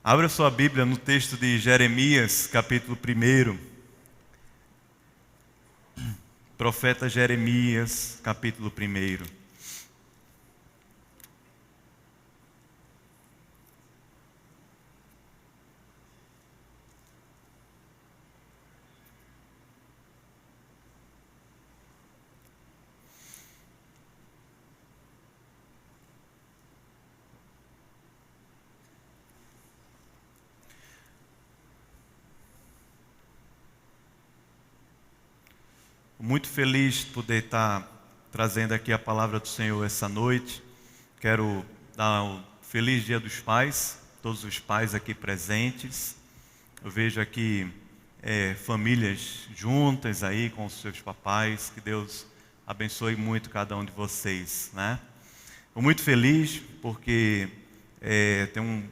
Abra sua Bíblia no texto de Jeremias, capítulo 1. Profeta Jeremias, capítulo 1. Muito feliz de poder estar trazendo aqui a palavra do Senhor essa noite. Quero dar um feliz Dia dos Pais, todos os pais aqui presentes. Eu vejo aqui famílias juntas aí com os seus papais. Que Deus abençoe muito cada um de vocês, né? Estou muito feliz porque tenho um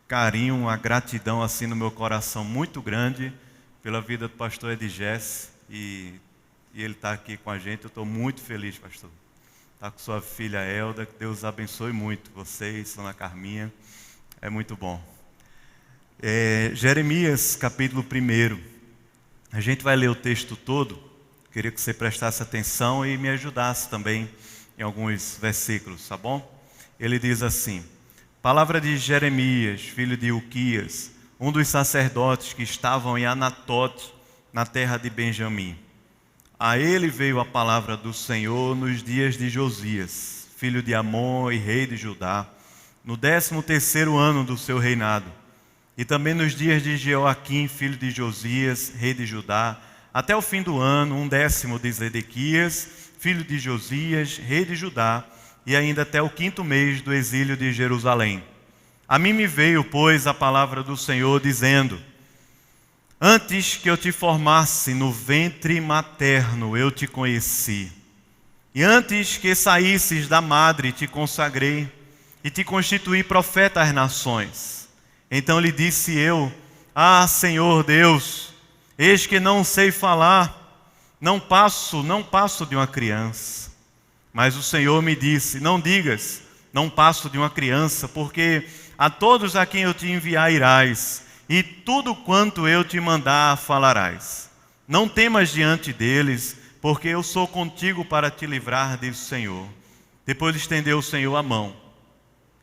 carinho, uma gratidão assim no meu coração muito grande pela vida do pastor Edgesse. E ele está aqui com a gente. Eu estou muito feliz, pastor. Está com sua filha Elda. Que Deus abençoe muito vocês, Dona Carminha. É muito bom. Jeremias, capítulo 1. A gente vai ler o texto todo. Queria que você prestasse atenção e me ajudasse também em alguns versículos, tá bom? Ele diz assim: palavra de Jeremias, filho de Ilquias, um dos sacerdotes que estavam em Anatote, na terra de Benjamim. A ele veio a palavra do Senhor nos dias de Josias, filho de Amon e rei de Judá, no 13º ano do seu reinado, e também nos dias de Jeoaquim, filho de Josias, rei de Judá, até o fim do ano, 10º de Zedequias, filho de Josias, rei de Judá, e ainda até o 5º mês do exílio de Jerusalém. A mim me veio, pois, a palavra do Senhor, dizendo: antes que eu te formasse no ventre materno, eu te conheci. E antes que saísses da madre, te consagrei e te constituí profeta às nações. Então lhe disse eu: ah, Senhor Deus, eis que não sei falar, não passo de uma criança. Mas o Senhor me disse: não digas, não passo de uma criança, porque a todos a quem eu te enviar irás, e tudo quanto eu te mandar falarás. Não temas diante deles, porque eu sou contigo para te livrar, diz o Senhor. Depois estendeu o Senhor a mão,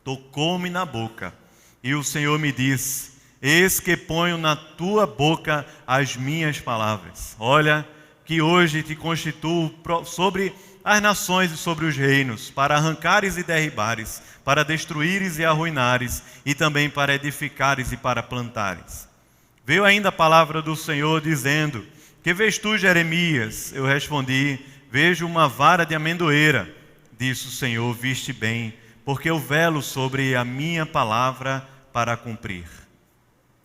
tocou-me na boca, e o Senhor me disse: eis que ponho na tua boca as minhas palavras. Olha, que hoje te constituo sobre as nações e sobre os reinos, para arrancares e derribares, para destruíres e arruinares, e também para edificares e para plantares. Veio ainda a palavra do Senhor dizendo: que vês tu, Jeremias? Eu respondi: vejo uma vara de amendoeira. Disse o Senhor: viste bem, porque eu velo sobre a minha palavra para cumprir.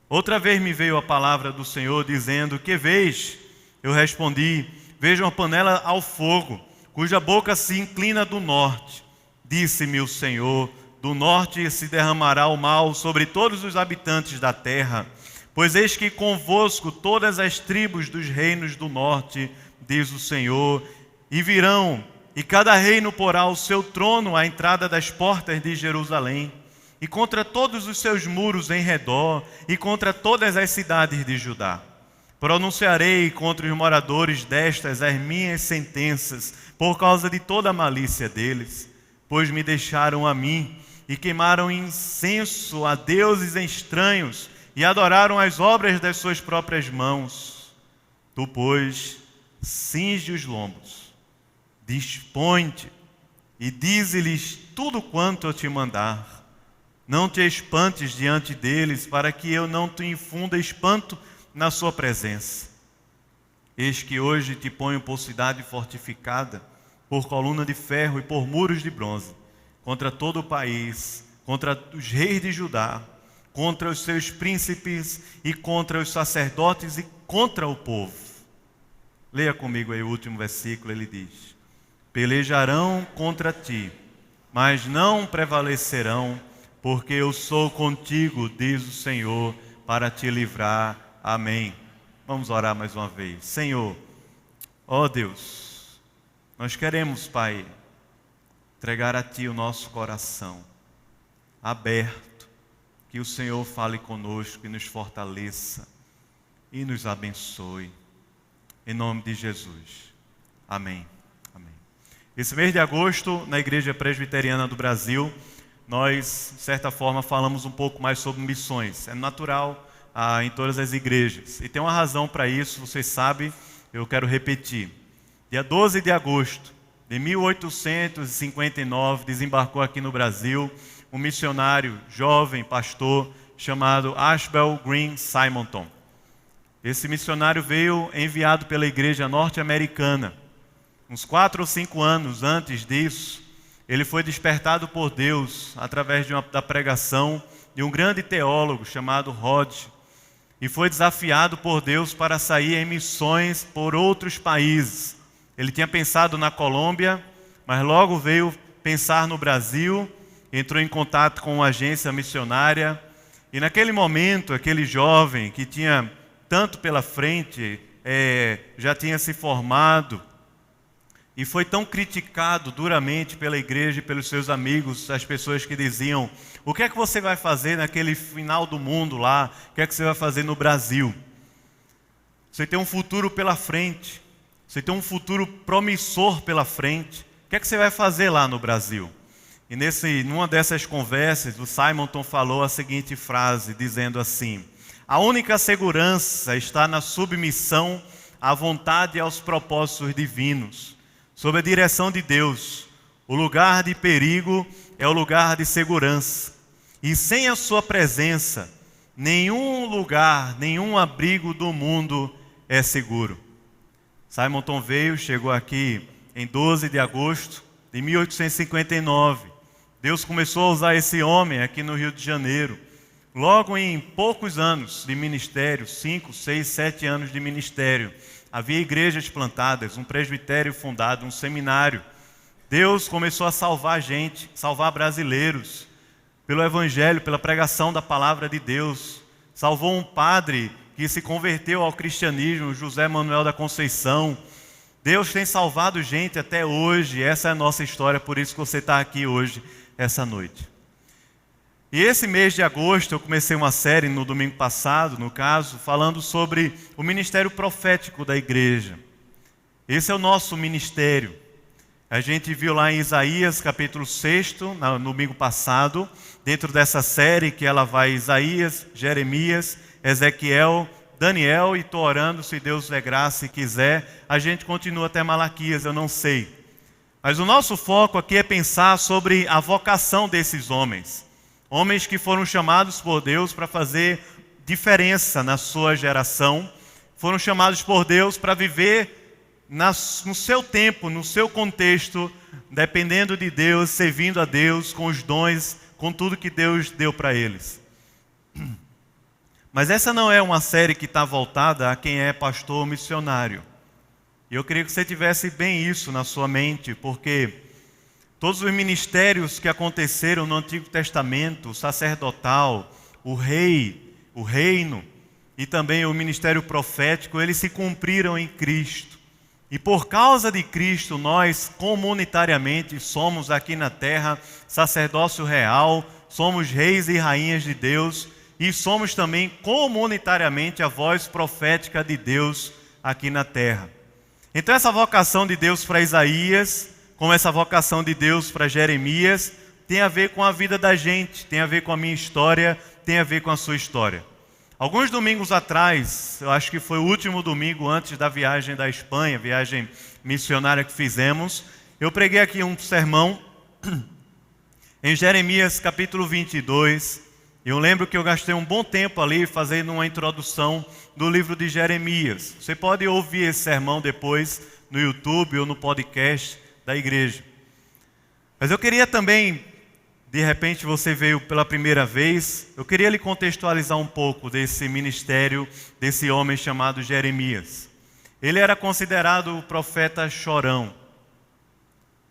Outra vez me veio a palavra do Senhor dizendo: que vês? Eu respondi: vejo uma panela ao fogo, cuja boca se inclina do norte. Disse-me o Senhor: do norte se derramará o mal sobre todos os habitantes da terra, pois eis que convosco todas as tribos dos reinos do norte, diz o Senhor, e virão, e cada reino porá o seu trono à entrada das portas de Jerusalém, e contra todos os seus muros em redor, e contra todas as cidades de Judá. Pronunciarei contra os moradores destas as minhas sentenças, por causa de toda a malícia deles, pois me deixaram a mim, e queimaram incenso a deuses estranhos, e adoraram as obras das suas próprias mãos. Tu, pois, cinge os lombos, dispõe-te, e dize-lhes tudo quanto eu te mandar. Não te espantes diante deles, para que eu não te infunda espanto na sua presença. Eis que hoje te ponho por cidade fortificada, por coluna de ferro e por muros de bronze, contra todo o país, contra os reis de Judá, contra os seus príncipes e contra os sacerdotes e contra o povo. Leia comigo aí o último versículo. Ele diz: pelejarão contra ti, mas não prevalecerão, porque eu sou contigo, diz o Senhor, para te livrar. Amém. Vamos orar mais uma vez. Senhor, ó Deus, nós queremos, Pai, entregar a Ti o nosso coração aberto, que o Senhor fale conosco e nos fortaleça e nos abençoe. Em nome de Jesus. Amém. Amém. Esse mês de agosto, na Igreja Presbiteriana do Brasil, nós, de certa forma, falamos um pouco mais sobre missões. É natural em todas as igrejas. E tem uma razão para isso, vocês sabem, eu quero repetir. Dia 12 de agosto de 1859, desembarcou aqui no Brasil um missionário, jovem pastor, chamado Ashbel Green Simonton. Esse missionário veio enviado pela igreja norte-americana. Uns 4 ou 5 anos antes disso, ele foi despertado por Deus através da pregação de um grande teólogo chamado Hodge, e foi desafiado por Deus para sair em missões por outros países. Ele tinha pensado na Colômbia, mas logo veio pensar no Brasil, entrou em contato com uma agência missionária, e naquele momento, aquele jovem que tinha tanto pela frente, já tinha se formado, e foi tão criticado duramente pela igreja e pelos seus amigos, as pessoas que diziam: o que é que você vai fazer naquele final do mundo lá? O que é que você vai fazer no Brasil? Você tem um futuro pela frente, você tem um futuro promissor pela frente. O que é que você vai fazer lá no Brasil? E numa dessas conversas, o Simonton falou a seguinte frase, dizendo assim: a única segurança está na submissão à vontade e aos propósitos divinos. Sob a direção de Deus, o lugar de perigo é o lugar de segurança. E sem a sua presença, nenhum lugar, nenhum abrigo do mundo é seguro. Simonton chegou aqui em 12 de agosto de 1859. Deus começou a usar esse homem aqui no Rio de Janeiro. Logo em poucos anos de ministério, 5, 6, 7 anos de ministério, havia igrejas plantadas, um presbitério fundado, um seminário. Deus começou a salvar gente, salvar brasileiros, pelo evangelho, pela pregação da palavra de Deus. Salvou um padre que se converteu ao cristianismo, José Manuel da Conceição. Deus tem salvado gente até hoje, essa é a nossa história, por isso que você está aqui hoje, essa noite. E esse mês de agosto eu comecei uma série no domingo passado, no caso, falando sobre o ministério profético da igreja. Esse é o nosso ministério. A gente viu lá em Isaías capítulo 6, no domingo passado, dentro dessa série que ela vai Isaías, Jeremias, Ezequiel, Daniel, e estou orando, se Deus der graça e quiser, a gente continua até Malaquias, eu não sei. Mas o nosso foco aqui é pensar sobre a vocação desses homens. Homens que foram chamados por Deus para fazer diferença na sua geração, foram chamados por Deus para viver no seu tempo, no seu contexto, dependendo de Deus, servindo a Deus, com os dons, com tudo que Deus deu para eles. Mas essa não é uma série que está voltada a quem é pastor ou missionário. E eu queria que você tivesse bem isso na sua mente, porque todos os ministérios que aconteceram no Antigo Testamento, o sacerdotal, o rei, o reino e também o ministério profético, eles se cumpriram em Cristo. E por causa de Cristo, nós comunitariamente somos aqui na terra sacerdócio real, somos reis e rainhas de Deus e somos também comunitariamente a voz profética de Deus aqui na terra. Então essa vocação de Deus para Isaías, como essa vocação de Deus para Jeremias, tem a ver com a vida da gente, tem a ver com a minha história, tem a ver com a sua história. Alguns domingos atrás, eu acho que foi o último domingo antes da viagem da Espanha, viagem missionária que fizemos, eu preguei aqui um sermão em Jeremias capítulo 22. Eu lembro que eu gastei um bom tempo ali fazendo uma introdução do livro de Jeremias. Você pode ouvir esse sermão depois no YouTube ou no podcast da igreja. Mas eu queria também, de repente você veio pela primeira vez, eu queria lhe contextualizar um pouco desse ministério, desse homem chamado Jeremias. Ele era considerado o profeta chorão.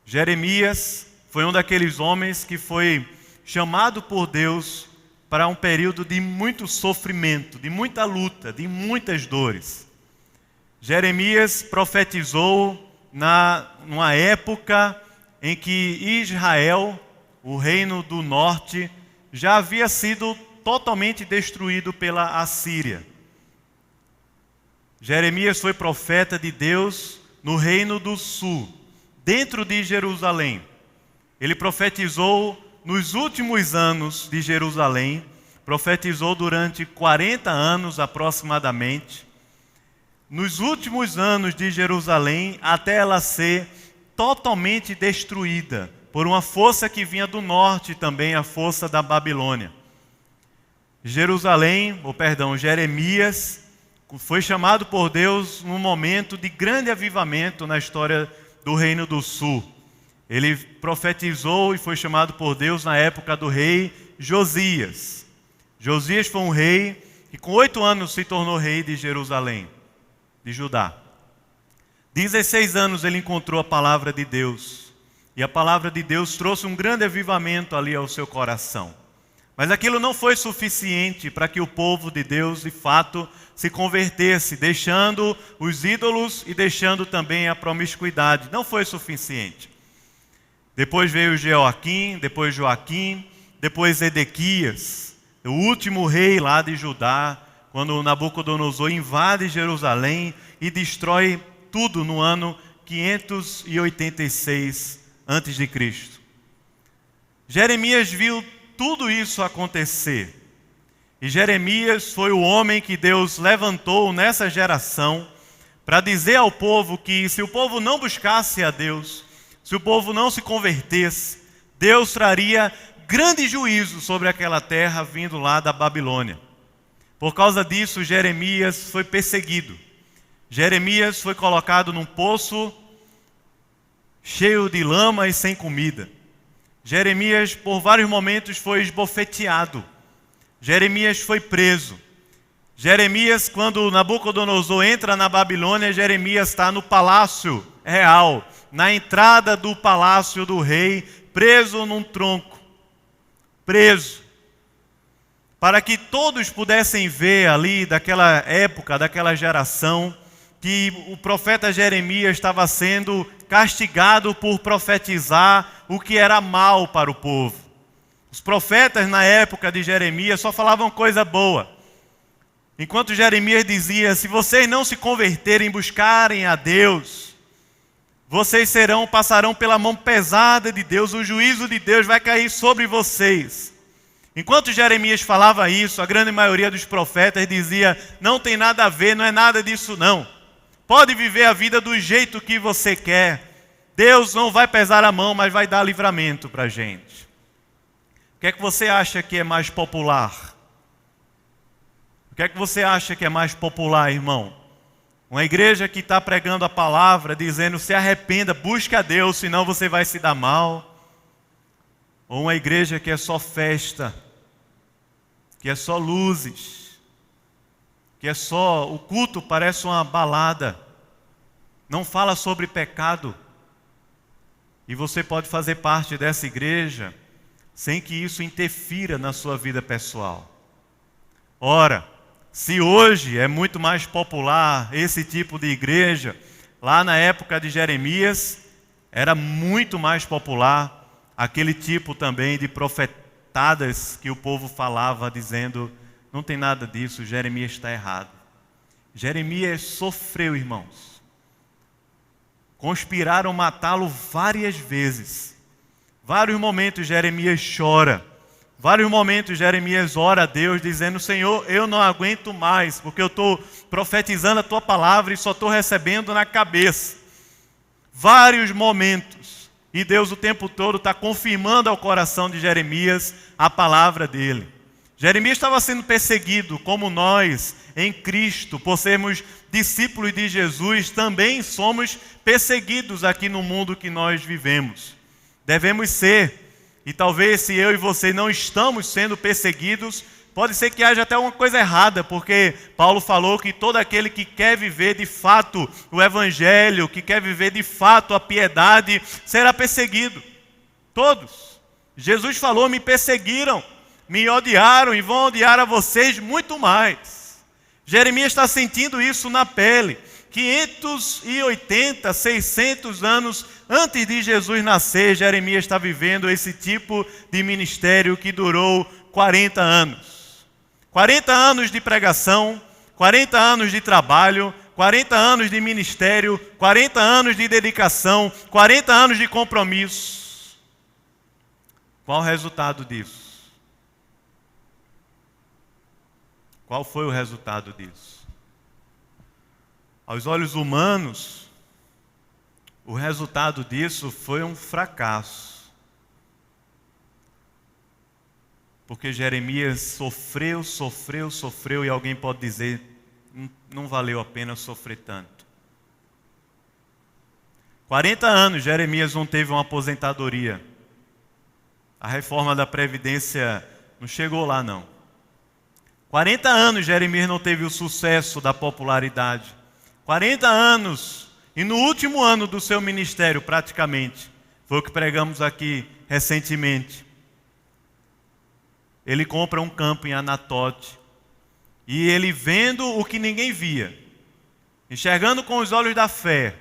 Jeremias foi um daqueles homens que foi chamado por Deus para um período de muito sofrimento, de muita luta, de muitas dores. Jeremias profetizou numa época em que Israel, o reino do norte, já havia sido totalmente destruído pela Assíria. Jeremias foi profeta de Deus no reino do sul, dentro de Jerusalém. Ele profetizou nos últimos anos de Jerusalém, profetizou durante 40 anos aproximadamente, nos últimos anos de Jerusalém, até ela ser totalmente destruída por uma força que vinha do norte também, a força da Babilônia. Jeremias foi chamado por Deus num momento de grande avivamento na história do Reino do Sul. Ele profetizou e foi chamado por Deus na época do rei Josias. Josias foi um rei que com 8 anos se tornou rei de Jerusalém, de Judá. 16 anos ele encontrou a palavra de Deus. E a palavra de Deus trouxe um grande avivamento ali ao seu coração. Mas aquilo não foi suficiente para que o povo de Deus, de fato, se convertesse, deixando os ídolos e deixando também a promiscuidade. Não foi suficiente. Depois veio Joaquim, depois Edequias, o último rei lá de Judá, quando Nabucodonosor invade Jerusalém e destrói tudo no ano 586 a.C. Jeremias viu tudo isso acontecer. E Jeremias foi o homem que Deus levantou nessa geração para dizer ao povo que se o povo não buscasse a Deus, se o povo não se convertesse, Deus traria grande juízo sobre aquela terra vindo lá da Babilônia. Por causa disso, Jeremias foi perseguido. Jeremias foi colocado num poço cheio de lama e sem comida. Jeremias, por vários momentos, foi esbofeteado. Jeremias foi preso. Jeremias, quando Nabucodonosor entra na Babilônia, Jeremias está no palácio real, na entrada do palácio do rei, preso num tronco. Preso. Para que todos pudessem ver ali, daquela época, daquela geração, que o profeta Jeremias estava sendo castigado por profetizar o que era mal para o povo. Os profetas na época de Jeremias só falavam coisa boa. Enquanto Jeremias dizia, se vocês não se converterem, buscarem a Deus, vocês passarão pela mão pesada de Deus, o juízo de Deus vai cair sobre vocês. Enquanto Jeremias falava isso, a grande maioria dos profetas dizia, não tem nada a ver, não é nada disso não. Pode viver a vida do jeito que você quer. Deus não vai pesar a mão, mas vai dar livramento para a gente. O que é que você acha que é mais popular? O que é que você acha que é mais popular, irmão? Uma igreja que está pregando a palavra, dizendo, se arrependa, busque a Deus, senão você vai se dar mal. Ou uma igreja que é só festa, que é só luzes, que é só, o culto parece uma balada, não fala sobre pecado. E você pode fazer parte dessa igreja sem que isso interfira na sua vida pessoal. Ora, se hoje é muito mais popular esse tipo de igreja, lá na época de Jeremias, era muito mais popular aquele tipo também de profetadas que o povo falava, dizendo, não tem nada disso, Jeremias está errado. Jeremias sofreu, irmãos. Conspiraram matá-lo várias vezes. Vários momentos Jeremias chora. Vários momentos Jeremias ora a Deus, dizendo, Senhor, eu não aguento mais, porque eu estou profetizando a Tua palavra e só estou recebendo na cabeça. Vários momentos. E Deus o tempo todo está confirmando ao coração de Jeremias a palavra dele. Jeremias estava sendo perseguido, como nós, em Cristo, por sermos discípulos de Jesus, também somos perseguidos aqui no mundo que nós vivemos. Devemos ser. E talvez se eu e você não estamos sendo perseguidos, pode ser que haja até uma coisa errada, porque Paulo falou que todo aquele que quer viver de fato o Evangelho, que quer viver de fato a piedade, será perseguido. Todos. Jesus falou, me perseguiram, me odiaram e vão odiar a vocês muito mais. Jeremias está sentindo isso na pele. 580, 600 anos antes de Jesus nascer, Jeremias está vivendo esse tipo de ministério que durou 40 anos. 40 anos de pregação, 40 anos de trabalho, 40 anos de ministério, 40 anos de dedicação, 40 anos de compromisso. Qual o resultado disso? Qual foi o resultado disso? Aos olhos humanos, o resultado disso foi um fracasso. Porque Jeremias sofreu e alguém pode dizer, não valeu a pena sofrer tanto. 40 anos Jeremias não teve uma aposentadoria. A reforma da Previdência não chegou lá não. 40 anos Jeremias não teve o sucesso da popularidade. 40 anos, e no último ano do seu ministério praticamente, foi o que pregamos aqui recentemente. Ele compra um campo em Anatote, e ele vendo o que ninguém via, enxergando com os olhos da fé,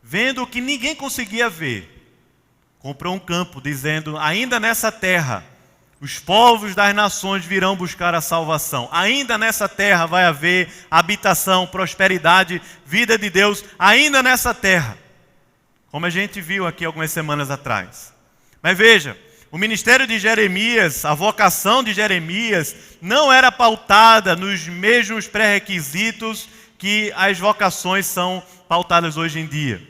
vendo o que ninguém conseguia ver, comprou um campo dizendo, ainda nessa terra, os povos das nações virão buscar a salvação. Ainda nessa terra vai haver habitação, prosperidade, vida de Deus, ainda nessa terra. Como a gente viu aqui algumas semanas atrás. Mas veja, o ministério de Jeremias, a vocação de Jeremias, não era pautada nos mesmos pré-requisitos que as vocações são pautadas hoje em dia.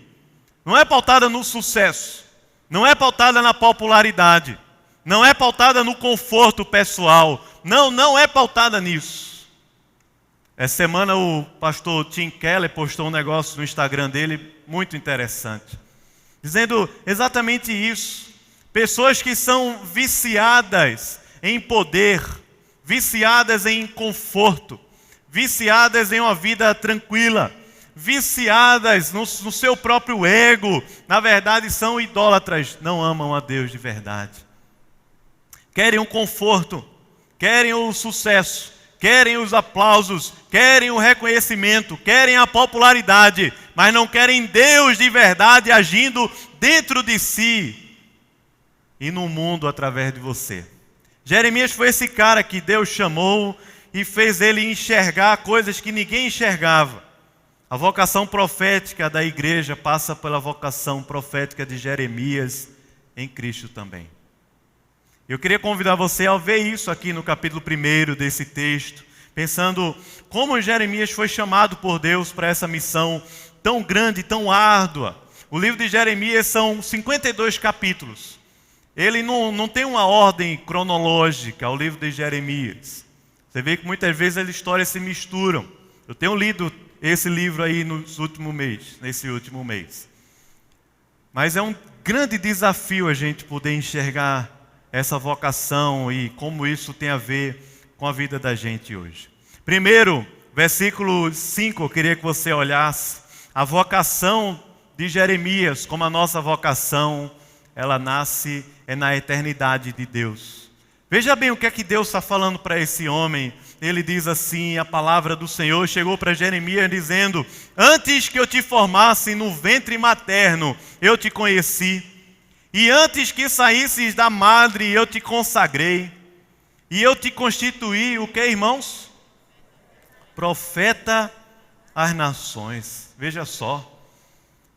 Não é pautada no sucesso, não é pautada na popularidade, não é pautada no conforto pessoal, não é pautada nisso. Essa semana o pastor Tim Keller postou um negócio no Instagram dele muito interessante, dizendo exatamente isso. Pessoas que são viciadas em poder, viciadas em conforto, viciadas em uma vida tranquila, viciadas no seu próprio ego, na verdade são idólatras, não amam a Deus de verdade. Querem um conforto, querem o sucesso, querem os aplausos, querem o reconhecimento, querem a popularidade, mas não querem Deus de verdade agindo dentro de si e no mundo através de você. Jeremias foi esse cara que Deus chamou e fez ele enxergar coisas que ninguém enxergava. A vocação profética da igreja passa pela vocação profética de Jeremias em Cristo também. Eu queria convidar você a ver isso aqui no capítulo 1 desse texto, pensando como Jeremias foi chamado por Deus para essa missão tão grande, tão árdua. O livro de Jeremias são 52 capítulos. Ele não tem uma ordem cronológica ao livro de Jeremias. Você vê que muitas vezes as histórias se misturam. Eu tenho lido esse livro aí nesse último mês. Mas é um grande desafio a gente poder enxergar essa vocação e como isso tem a ver com a vida da gente hoje. Primeiro, versículo 5, eu queria que você olhasse. A vocação de Jeremias, como a nossa vocação, ela nasce na eternidade de Deus. Veja bem o que é que Deus está falando para esse homem. Ele diz assim, a palavra do Senhor chegou para Jeremias dizendo, antes que eu te formasse no ventre materno, eu te conheci. E antes que saísses da madre, eu te consagrei. E eu te constituí, o que, irmãos? Profeta às nações. Veja só.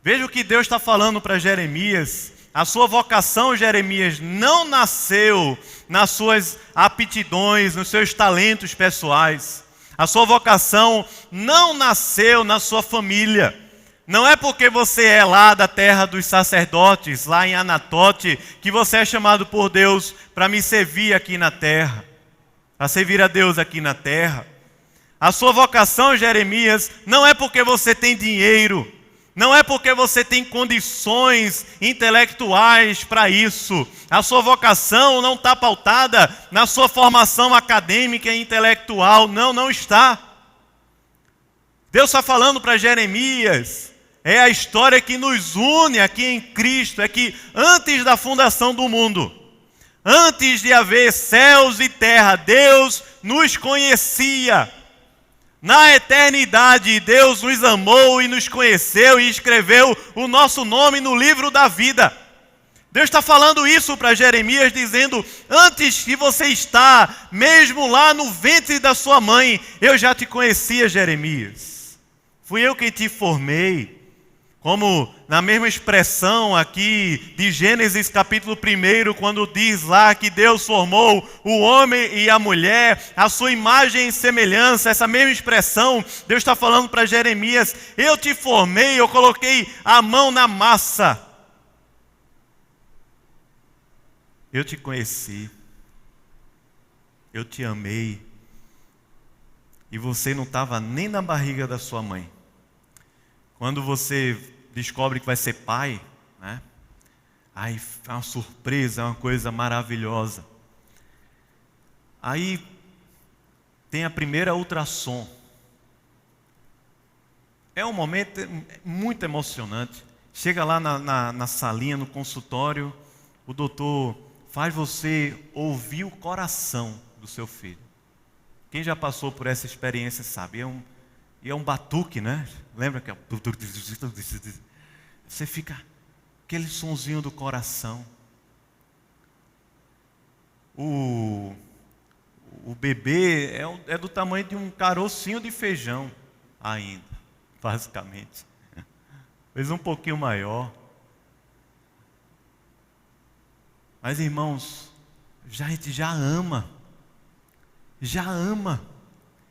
Veja o que Deus está falando para Jeremias. A sua vocação, Jeremias, não nasceu nas suas aptidões, nos seus talentos pessoais. A sua vocação não nasceu na sua família. Não é porque você é lá da terra dos sacerdotes, lá em Anatote, que você é chamado por Deus para me servir aqui na terra, para servir a Deus aqui na terra. A sua vocação, Jeremias, não é porque você tem dinheiro, não é porque você tem condições intelectuais para isso. A sua vocação não está pautada na sua formação acadêmica e intelectual. Não está. Deus está falando para Jeremias. É a história que nos une aqui em Cristo. É que antes da fundação do mundo, antes de haver céus e terra, Deus nos conhecia. Na eternidade, Deus nos amou e nos conheceu e escreveu o nosso nome no livro da vida. Deus está falando isso para Jeremias, dizendo: antes que você está, mesmo lá no ventre da sua mãe, eu já te conhecia, Jeremias. Fui eu quem te formei. Como na mesma expressão aqui de Gênesis capítulo 1, quando diz lá que Deus formou o homem e a mulher, a sua imagem e semelhança, essa mesma expressão, Deus está falando para Jeremias: eu te formei, eu coloquei a mão na massa. Eu te conheci, eu te amei, e você não estava nem na barriga da sua mãe. Quando você descobre que vai ser pai, né? Aí é uma surpresa, é uma coisa maravilhosa. Aí tem a primeira ultrassom. É um momento muito emocionante. Chega lá na salinha, no consultório, o doutor faz você ouvir o coração do seu filho. Quem já passou por essa experiência sabe, é um batuque, né? Lembra que é... Você fica aquele sonzinho do coração. O bebê é do tamanho de um carocinho de feijão ainda, basicamente. Talvez um pouquinho maior. Mas, irmãos, a gente já ama,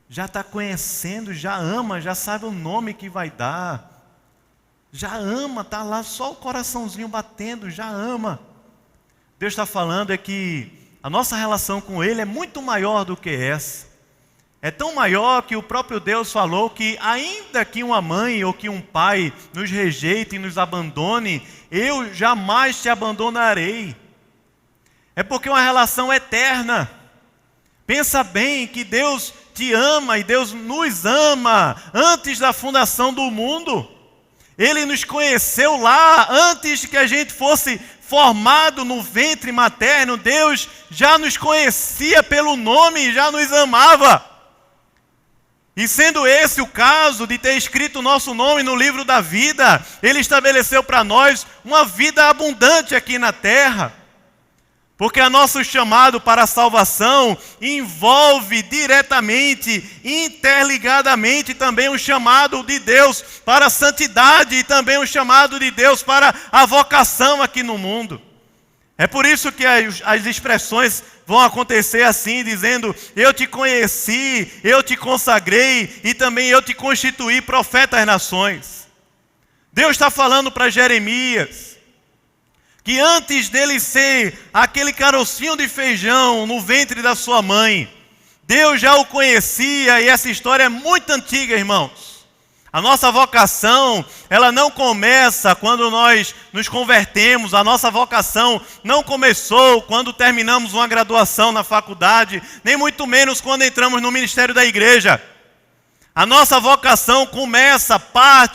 já está conhecendo, já ama, já sabe o nome que vai dar, já ama, está lá só o coraçãozinho batendo, já ama. Deus está falando é que a nossa relação com Ele é muito maior do que essa. É tão maior que o próprio Deus falou que ainda que uma mãe ou que um pai nos rejeite e nos abandone, eu jamais te abandonarei. É porque é uma relação eterna. Pensa bem que Deus te ama e Deus nos ama antes da fundação do mundo. Ele nos conheceu lá antes que a gente fosse formado no ventre materno. Deus já nos conhecia pelo nome, já nos amava. E sendo esse o caso de ter escrito o nosso nome no livro da vida, Ele estabeleceu para nós uma vida abundante aqui na terra. Porque o nosso chamado para a salvação envolve diretamente, interligadamente também o chamado de Deus para a santidade e também o chamado de Deus para a vocação aqui no mundo. É por isso que as expressões vão acontecer assim, dizendo: eu te conheci, eu te consagrei e também eu te constituí profeta às nações. Deus está falando para Jeremias que antes dele ser aquele carocinho de feijão no ventre da sua mãe, Deus já o conhecia, e essa história é muito antiga, irmãos. A nossa vocação, ela não começa quando nós nos convertemos, a nossa vocação não começou quando terminamos uma graduação na faculdade, nem muito menos quando entramos no ministério da igreja. A nossa vocação começa,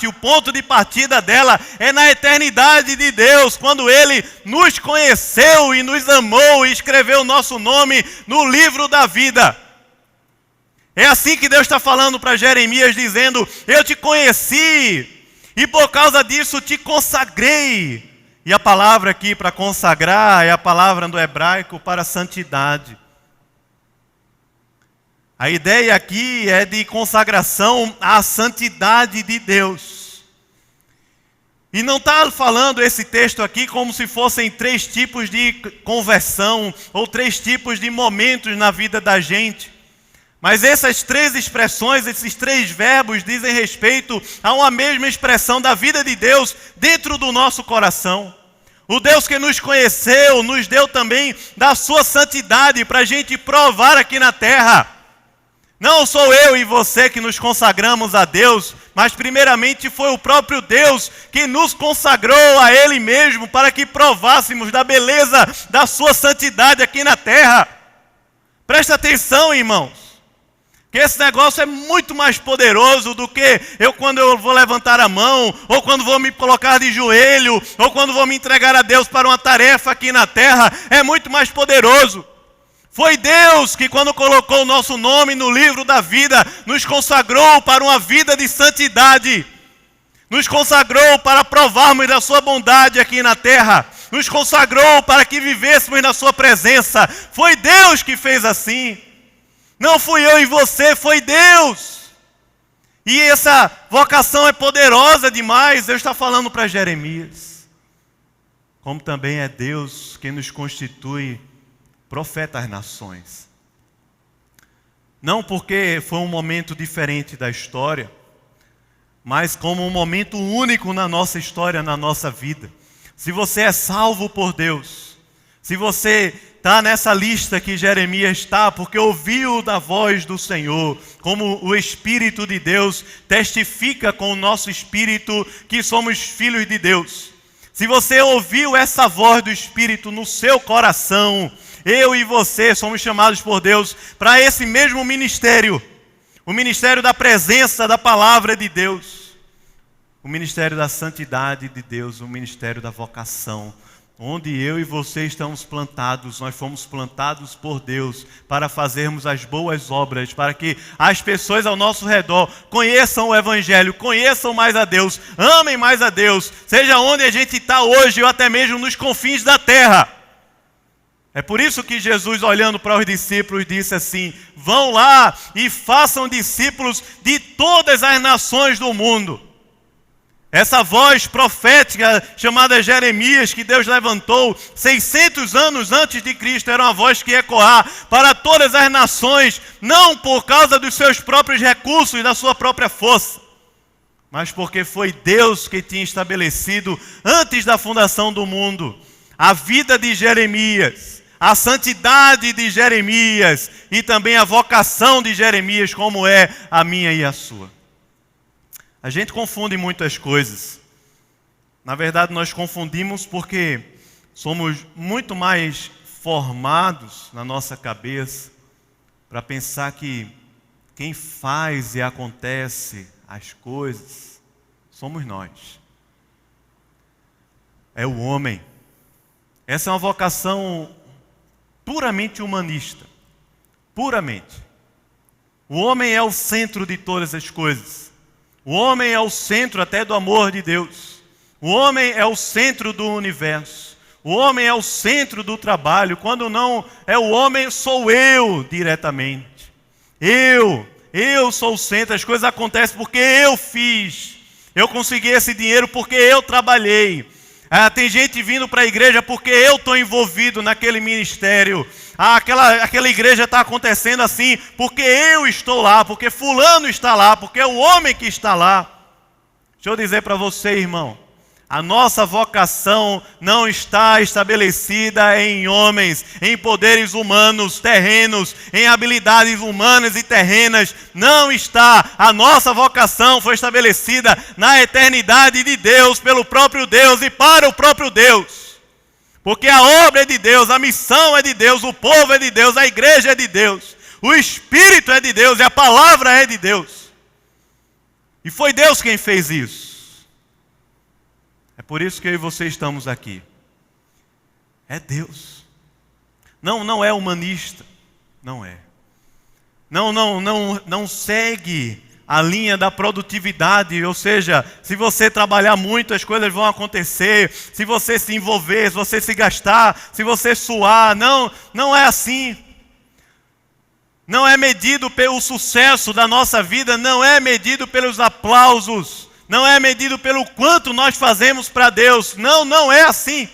o ponto de partida dela é na eternidade de Deus, quando Ele nos conheceu e nos amou e escreveu o nosso nome no livro da vida. É assim que Deus está falando para Jeremias, dizendo: eu te conheci e por causa disso te consagrei. E a palavra aqui para consagrar é a palavra do hebraico para santidade. A ideia aqui é de consagração à santidade de Deus. E não está falando esse texto aqui como se fossem 3 tipos de conversão ou 3 tipos de momentos na vida da gente. Mas essas 3 expressões, esses 3 verbos dizem respeito a uma mesma expressão da vida de Deus dentro do nosso coração. O Deus que nos conheceu, nos deu também da sua santidade para a gente provar aqui na terra. Não sou eu e você que nos consagramos a Deus, mas primeiramente foi o próprio Deus que nos consagrou a Ele mesmo para que provássemos da beleza da sua santidade aqui na terra. Presta atenção, irmãos, que esse negócio é muito mais poderoso do que quando eu vou levantar a mão, ou quando vou me colocar de joelho, ou quando vou me entregar a Deus para uma tarefa aqui na terra. É muito mais poderoso. Foi Deus que, quando colocou o nosso nome no livro da vida, nos consagrou para uma vida de santidade. Nos consagrou para provarmos da sua bondade aqui na terra. nos consagrou para que vivêssemos na sua presença. Foi Deus que fez assim. Não fui eu e você, foi Deus. E essa vocação é poderosa demais. Deus está falando para Jeremias. Como também é Deus quem nos constitui profeta às nações. Não porque foi um momento diferente da história, mas como um momento único na nossa história, na nossa vida. Se você é salvo por Deus, se você está nessa lista que Jeremias está, porque ouviu da voz do Senhor, como o Espírito de Deus testifica com o nosso espírito que somos filhos de Deus. Se você ouviu essa voz do Espírito no seu coração, eu e você somos chamados por Deus para esse mesmo ministério. O ministério da presença da palavra de Deus. O ministério da santidade de Deus. O ministério da vocação. Onde eu e você estamos plantados. Nós fomos plantados por Deus para fazermos as boas obras. Para que as pessoas ao nosso redor conheçam o Evangelho. Conheçam mais a Deus. Amem mais a Deus. Seja onde a gente está hoje ou até mesmo nos confins da terra. É por isso que Jesus, olhando para os discípulos, disse assim: vão lá e façam discípulos de todas as nações do mundo. Essa voz profética chamada Jeremias, que Deus levantou 600 anos antes de Cristo, era uma voz que ia ecoar para todas as nações, não por causa dos seus próprios recursos e da sua própria força, mas porque foi Deus que tinha estabelecido antes da fundação do mundo a vida de Jeremias, a santidade de Jeremias e também a vocação de Jeremias, como é a minha e a sua. A gente confunde muitas coisas. Na verdade, nós confundimos porque somos muito mais formados na nossa cabeça para pensar que quem faz e acontece as coisas somos nós. É o homem. Essa é uma vocação puramente humanista. Puramente. O homem é o centro de todas as coisas. O homem é o centro até do amor de Deus. O homem é o centro do universo. O homem é o centro do trabalho. Quando não é o homem, sou eu diretamente. Eu sou o centro. As coisas acontecem porque eu fiz. Eu consegui esse dinheiro porque eu trabalhei. Tem gente vindo para a igreja porque eu estou envolvido naquele ministério. Aquela igreja está acontecendo assim porque eu estou lá, porque fulano está lá, porque é o homem que está lá. Deixa eu dizer para você, irmão, a nossa vocação não está estabelecida em homens, em poderes humanos, terrenos, em habilidades humanas e terrenas. Não está. A nossa vocação foi estabelecida na eternidade de Deus, pelo próprio Deus e para o próprio Deus. Porque a obra é de Deus, a missão é de Deus, o povo é de Deus, a igreja é de Deus, o Espírito é de Deus e a palavra é de Deus. E foi Deus quem fez isso. É por isso que eu e você estamos aqui. É Deus. Não é humanista. Não é. Não segue a linha da produtividade. Ou seja, se você trabalhar muito, as coisas vão acontecer. Se você se envolver, se você se gastar, se você suar. Não é assim. Não é medido pelo sucesso da nossa vida. Não é medido pelos aplausos. Não é medido pelo quanto nós fazemos para Deus. Não é assim.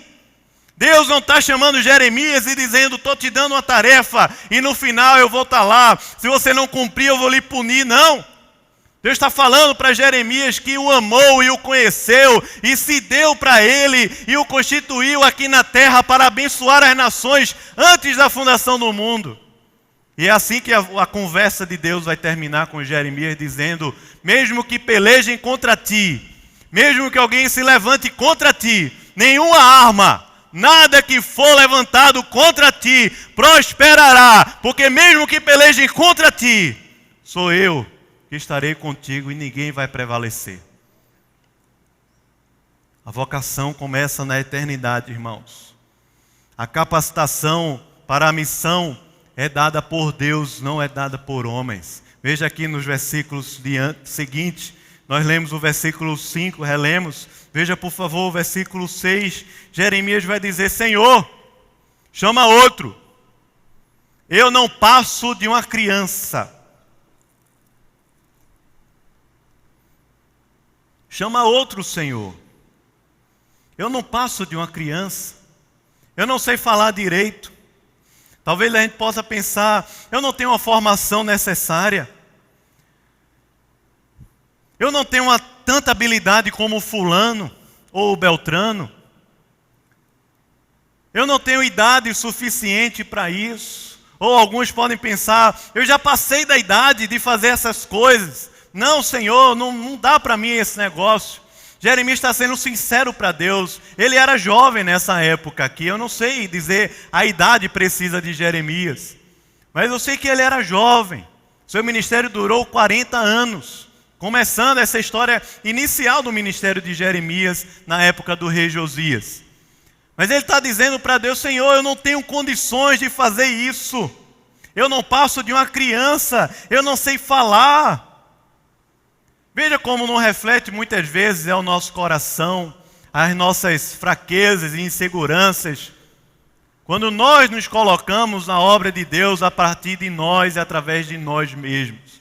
Deus não está chamando Jeremias e dizendo: estou te dando uma tarefa e no final eu vou estar lá. Se você não cumprir, eu vou lhe punir. Não. Deus está falando para Jeremias que o amou e o conheceu e se deu para ele e o constituiu aqui na terra para abençoar as nações antes da fundação do mundo. E é assim que a conversa de Deus vai terminar com Jeremias dizendo: mesmo que pelejem contra ti, mesmo que alguém se levante contra ti, nenhuma arma, nada que for levantado contra ti prosperará, porque mesmo que pelejem contra ti, sou eu que estarei contigo e ninguém vai prevalecer. A vocação começa na eternidade, irmãos. A capacitação para a missão é dada por Deus, não é dada por homens. Veja aqui nos versículos seguintes, nós lemos o versículo 5, relemos. Veja, por favor, o versículo 6. Jeremias vai dizer: Senhor, chama outro. Eu não passo de uma criança. Chama outro, Senhor. Eu não passo de uma criança. Eu não sei falar direito. Talvez a gente possa pensar: eu não tenho a formação necessária. Eu não tenho tanta habilidade como o fulano ou o Beltrano. Eu não tenho idade suficiente para isso. Ou alguns podem pensar: eu já passei da idade de fazer essas coisas. Não, Senhor, não dá para mim esse negócio. Jeremias está sendo sincero para Deus. Ele era jovem nessa época aqui. Eu não sei dizer a idade precisa de Jeremias. Mas eu sei que ele era jovem. Seu ministério durou 40 anos. Começando essa história inicial do ministério de Jeremias na época do rei Josias. Mas ele está dizendo para Deus: Senhor, eu não tenho condições de fazer isso. Eu não passo de uma criança. Eu não sei falar. Veja como não reflete muitas vezes o nosso coração, as nossas fraquezas e inseguranças, quando nós nos colocamos na obra de Deus a partir de nós e através de nós mesmos.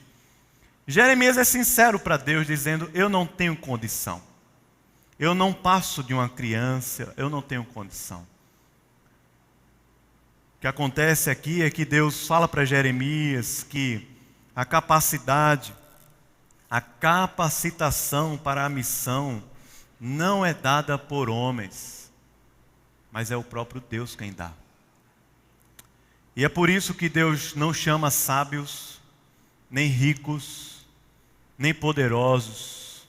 Jeremias é sincero para Deus, dizendo: eu não tenho condição. Eu não passo de uma criança, eu não tenho condição. O que acontece aqui é que Deus fala para Jeremias que a capacidade, a capacitação para a missão não é dada por homens, mas é o próprio Deus quem dá. E é por isso que Deus não chama sábios, nem ricos, nem poderosos,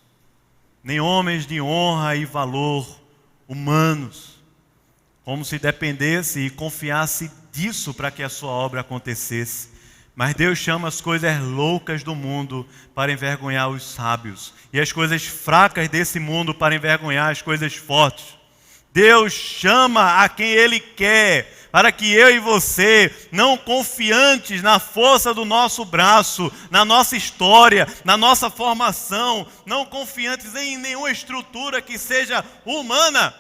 nem homens de honra e valor humanos, como se dependesse e confiasse disso para que a sua obra acontecesse. Mas Deus chama as coisas loucas do mundo para envergonhar os sábios, e as coisas fracas desse mundo para envergonhar as coisas fortes. Deus chama a quem Ele quer, para que eu e você, não confiantes na força do nosso braço, na nossa história, na nossa formação, não confiantes em nenhuma estrutura que seja humana,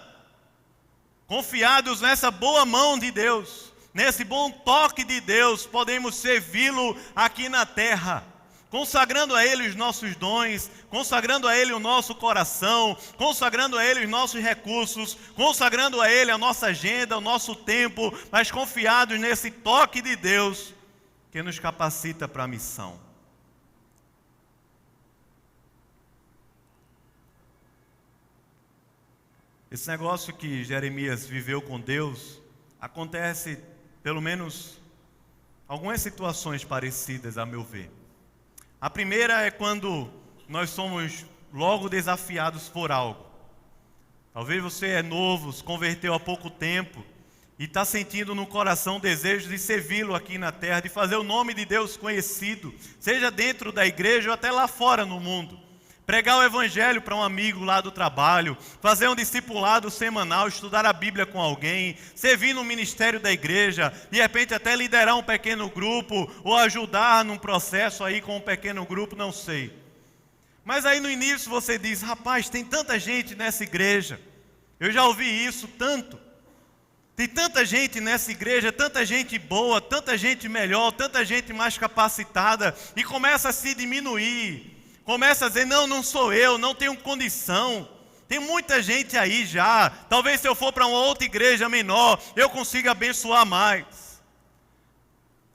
confiados nessa boa mão de Deus, nesse bom toque de Deus, podemos servi-lo aqui na terra, consagrando a Ele os nossos dons, consagrando a Ele o nosso coração, consagrando a Ele os nossos recursos, consagrando a Ele a nossa agenda, o nosso tempo, mas confiados nesse toque de Deus que nos capacita para a missão. Esse negócio que Jeremias viveu com Deus acontece pelo menos algumas situações parecidas, a meu ver. A primeira é quando nós somos logo desafiados por algo. Talvez você é novo, se converteu há pouco tempo e está sentindo no coração o desejo de servi-lo aqui na terra, de fazer o nome de Deus conhecido, seja dentro da igreja ou até lá fora no mundo. Pregar o evangelho para um amigo lá do trabalho, fazer um discipulado semanal, estudar a Bíblia com alguém, servir no ministério da igreja, de repente até liderar um pequeno grupo, ou ajudar num processo aí com um pequeno grupo, não sei. Mas aí no início você diz: rapaz, tem tanta gente nessa igreja, eu já ouvi isso tanto. Tem tanta gente nessa igreja, tanta gente boa, tanta gente melhor, tanta gente mais capacitada, e começa a se diminuir. Começa a dizer: não sou eu, não tenho condição. Tem muita gente aí já. Talvez se eu for para uma outra igreja menor, eu consiga abençoar mais.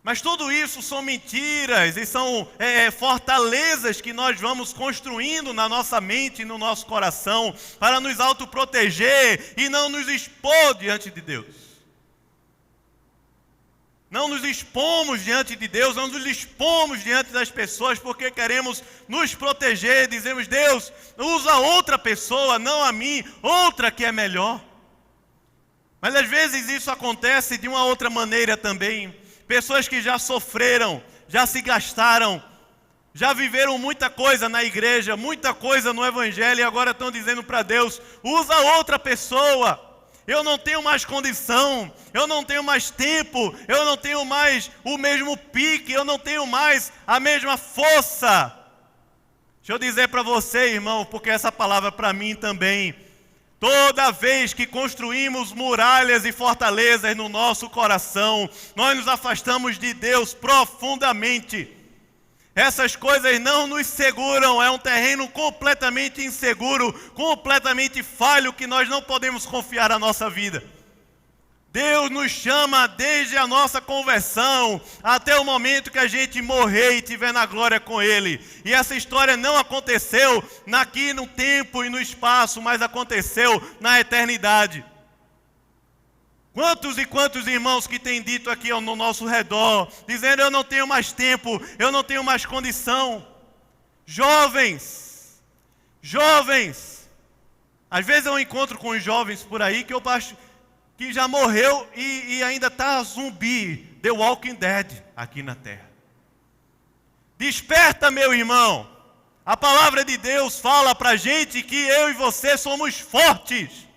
Mas tudo isso são mentiras e são fortalezas que nós vamos construindo na nossa mente e no nosso coração para nos autoproteger e não nos expor diante de Deus. Não nos expomos diante de Deus, não nos expomos diante das pessoas porque queremos nos proteger. Dizemos: Deus, usa outra pessoa, não a mim, outra que é melhor. Mas às vezes isso acontece de uma outra maneira também. Pessoas que já sofreram, já se gastaram, já viveram muita coisa na igreja, muita coisa no evangelho, e agora estão dizendo para Deus: usa outra pessoa. Eu não tenho mais condição, eu não tenho mais tempo, eu não tenho mais o mesmo pique, eu não tenho mais a mesma força. Deixa eu dizer para você, irmão, porque essa palavra para mim também Toda vez que construímos muralhas e fortalezas no nosso coração, nós nos afastamos de Deus profundamente. Essas coisas não nos seguram, é um terreno completamente inseguro, completamente falho, que nós não podemos confiar a nossa vida. Deus nos chama desde a nossa conversão até o momento que a gente morrer e estiver na glória com Ele. E essa história não aconteceu aqui no tempo e no espaço, mas aconteceu na eternidade. Quantos e quantos irmãos que têm dito aqui no nosso redor, dizendo: eu não tenho mais tempo, eu não tenho mais condição. Jovens, às vezes eu encontro com os jovens por aí que eu acho que já morreu e ainda está zumbi, The Walking Dead, aqui na terra. Desperta, meu irmão. A palavra de Deus fala para a gente que eu e você somos fortes.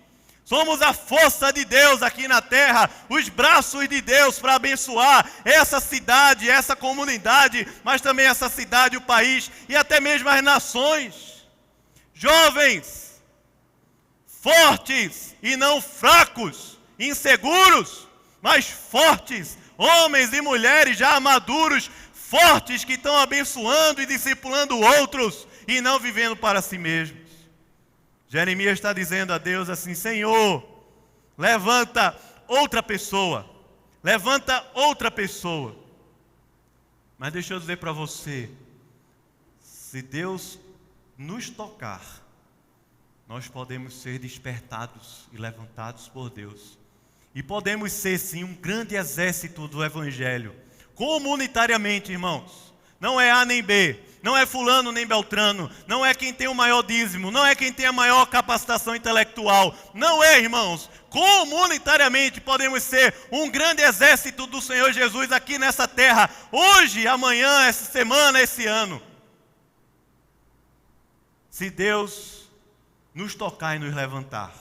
Somos a força de Deus aqui na terra, os braços de Deus para abençoar essa cidade, essa comunidade, mas também essa cidade, o país e até mesmo as nações. Jovens, fortes e não fracos, inseguros, mas fortes, homens e mulheres já maduros, fortes, que estão abençoando e discipulando outros e não vivendo para si mesmos. Jeremias está dizendo a Deus assim: Senhor, levanta outra pessoa. Mas deixa eu dizer para você, se Deus nos tocar, nós podemos ser despertados e levantados por Deus. E podemos ser sim um grande exército do Evangelho, comunitariamente, irmãos. Não é A nem B, não é fulano nem beltrano, não é quem tem o maior dízimo, não é quem tem a maior capacitação intelectual. Não é, irmãos. Comunitariamente podemos ser um grande exército do Senhor Jesus aqui nessa terra, hoje, amanhã, essa semana, esse ano. Se Deus nos tocar e nos levantar,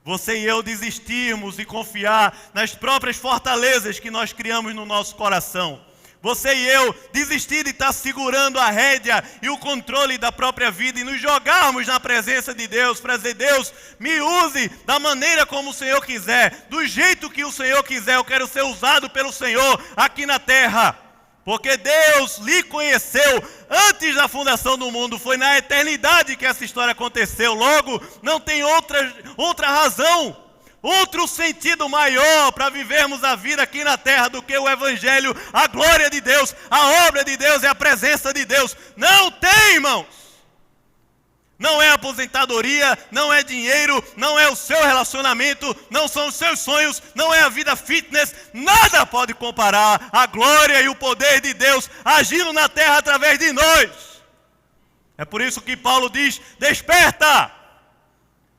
você e eu desistirmos e confiar nas próprias fortalezas que nós criamos no nosso coração, você e eu desistir de estar segurando a rédea e o controle da própria vida e nos jogarmos na presença de Deus para dizer: Deus, me use da maneira como o Senhor quiser, do jeito que o Senhor quiser, eu quero ser usado pelo Senhor aqui na terra. Porque Deus lhe conheceu antes da fundação do mundo, foi na eternidade que essa história aconteceu. Logo, não tem outra razão, outro sentido maior para vivermos a vida aqui na terra do que o Evangelho, a glória de Deus, a obra de Deus e a presença de Deus. Não tem, irmãos. Não é aposentadoria, não é dinheiro, não é o seu relacionamento, não são os seus sonhos, não é a vida fitness. Nada pode comparar a glória e o poder de Deus agindo na terra através de nós. É por isso que Paulo diz: desperta!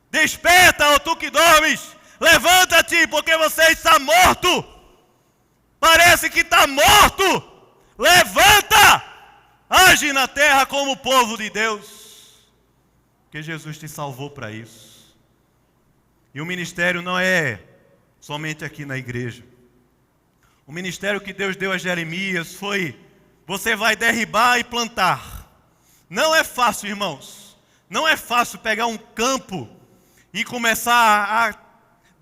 Desperta, ó tu que dormes! Levanta-te, porque você está morto! Parece que está morto! Levanta! Age na terra como o povo de Deus. Porque Jesus te salvou para isso. E o ministério não é somente aqui na igreja. O ministério que Deus deu a Jeremias foi: você vai derribar e plantar. Não é fácil, irmãos. Não é fácil pegar um campo e começar a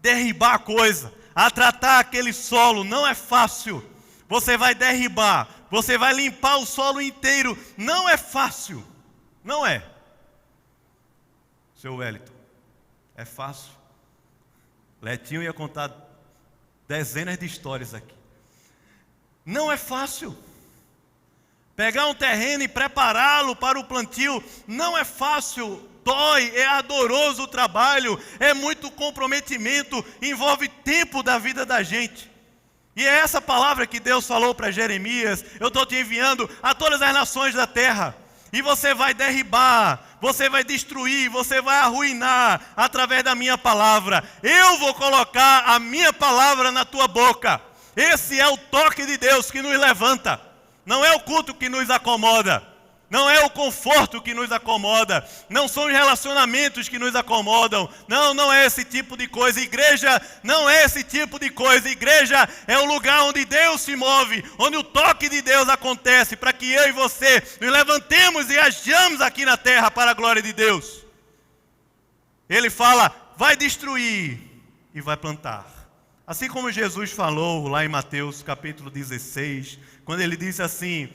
derribar a coisa, a tratar aquele solo. Não é fácil. Você vai derribar, você vai limpar o solo inteiro. Não é fácil. Não é. Seu Wellington, é fácil? Letinho ia contar dezenas de histórias aqui. Não é fácil. Pegar um terreno e prepará-lo para o plantio, não é fácil. Dói, é ardoroso o trabalho, é muito comprometimento, envolve tempo da vida da gente. E é essa palavra que Deus falou para Jeremias: eu estou te enviando a todas as nações da terra. E você vai derribar, você vai destruir, você vai arruinar através da minha palavra. Eu vou colocar a minha palavra na tua boca. Esse é o toque de Deus que nos levanta. Não é o culto que nos acomoda. Não é o conforto que nos acomoda. Não são os relacionamentos que nos acomodam. Não é esse tipo de coisa. Igreja não é esse tipo de coisa. Igreja é o lugar onde Deus se move, onde o toque de Deus acontece, para que eu e você nos levantemos e ajamos aqui na terra para a glória de Deus. Ele fala: vai destruir e vai plantar. Assim como Jesus falou lá em Mateus capítulo 16, quando ele disse assim: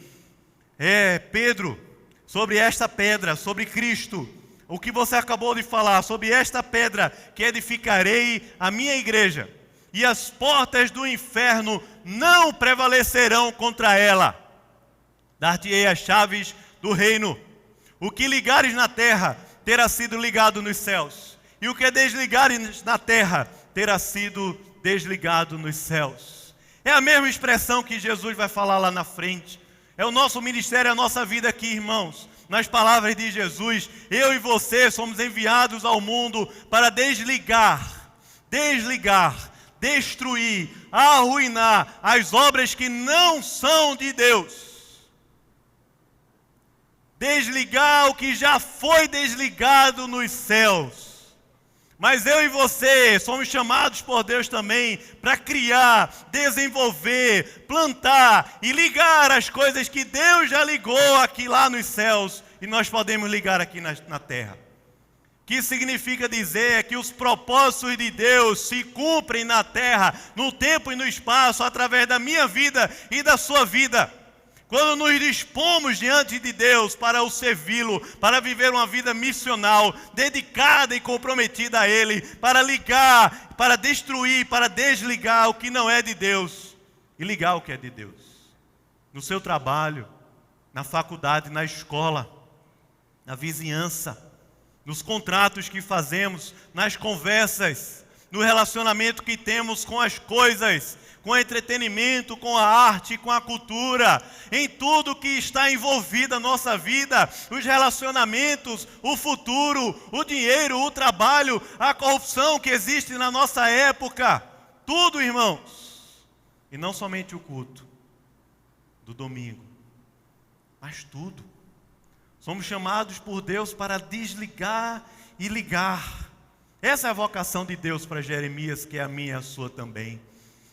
Pedro, sobre esta pedra, sobre Cristo, o que você acabou de falar, sobre esta pedra que edificarei a minha igreja, e as portas do inferno não prevalecerão contra ela. Dar-te-ei as chaves do reino. O que ligares na terra terá sido ligado nos céus, e o que desligares na terra terá sido desligado nos céus. É a mesma expressão que Jesus vai falar lá na frente. É o nosso ministério, a nossa vida aqui, irmãos. Nas palavras de Jesus, eu e você somos enviados ao mundo para desligar, destruir, arruinar as obras que não são de Deus. Desligar o que já foi desligado nos céus. Mas eu e você somos chamados por Deus também para criar, desenvolver, plantar e ligar as coisas que Deus já ligou aqui lá nos céus e nós podemos ligar aqui na terra. O que significa dizer que os propósitos de Deus se cumprem na terra, no tempo e no espaço, através da minha vida e da sua vida. Quando nos dispomos diante de Deus para o servi-lo, para viver uma vida missional, dedicada e comprometida a Ele, para ligar, para destruir, para desligar o que não é de Deus e ligar o que é de Deus. No seu trabalho, na faculdade, na escola, na vizinhança, nos contratos que fazemos, nas conversas, no relacionamento que temos com as coisas, com o entretenimento, com a arte, com a cultura, em tudo que está envolvido a nossa vida, os relacionamentos, o futuro, o dinheiro, o trabalho, a corrupção que existe na nossa época, tudo, irmãos. E não somente o culto do domingo, mas tudo. Somos chamados por Deus para desligar e ligar. Essa é a vocação de Deus para Jeremias, que é a minha e a sua também.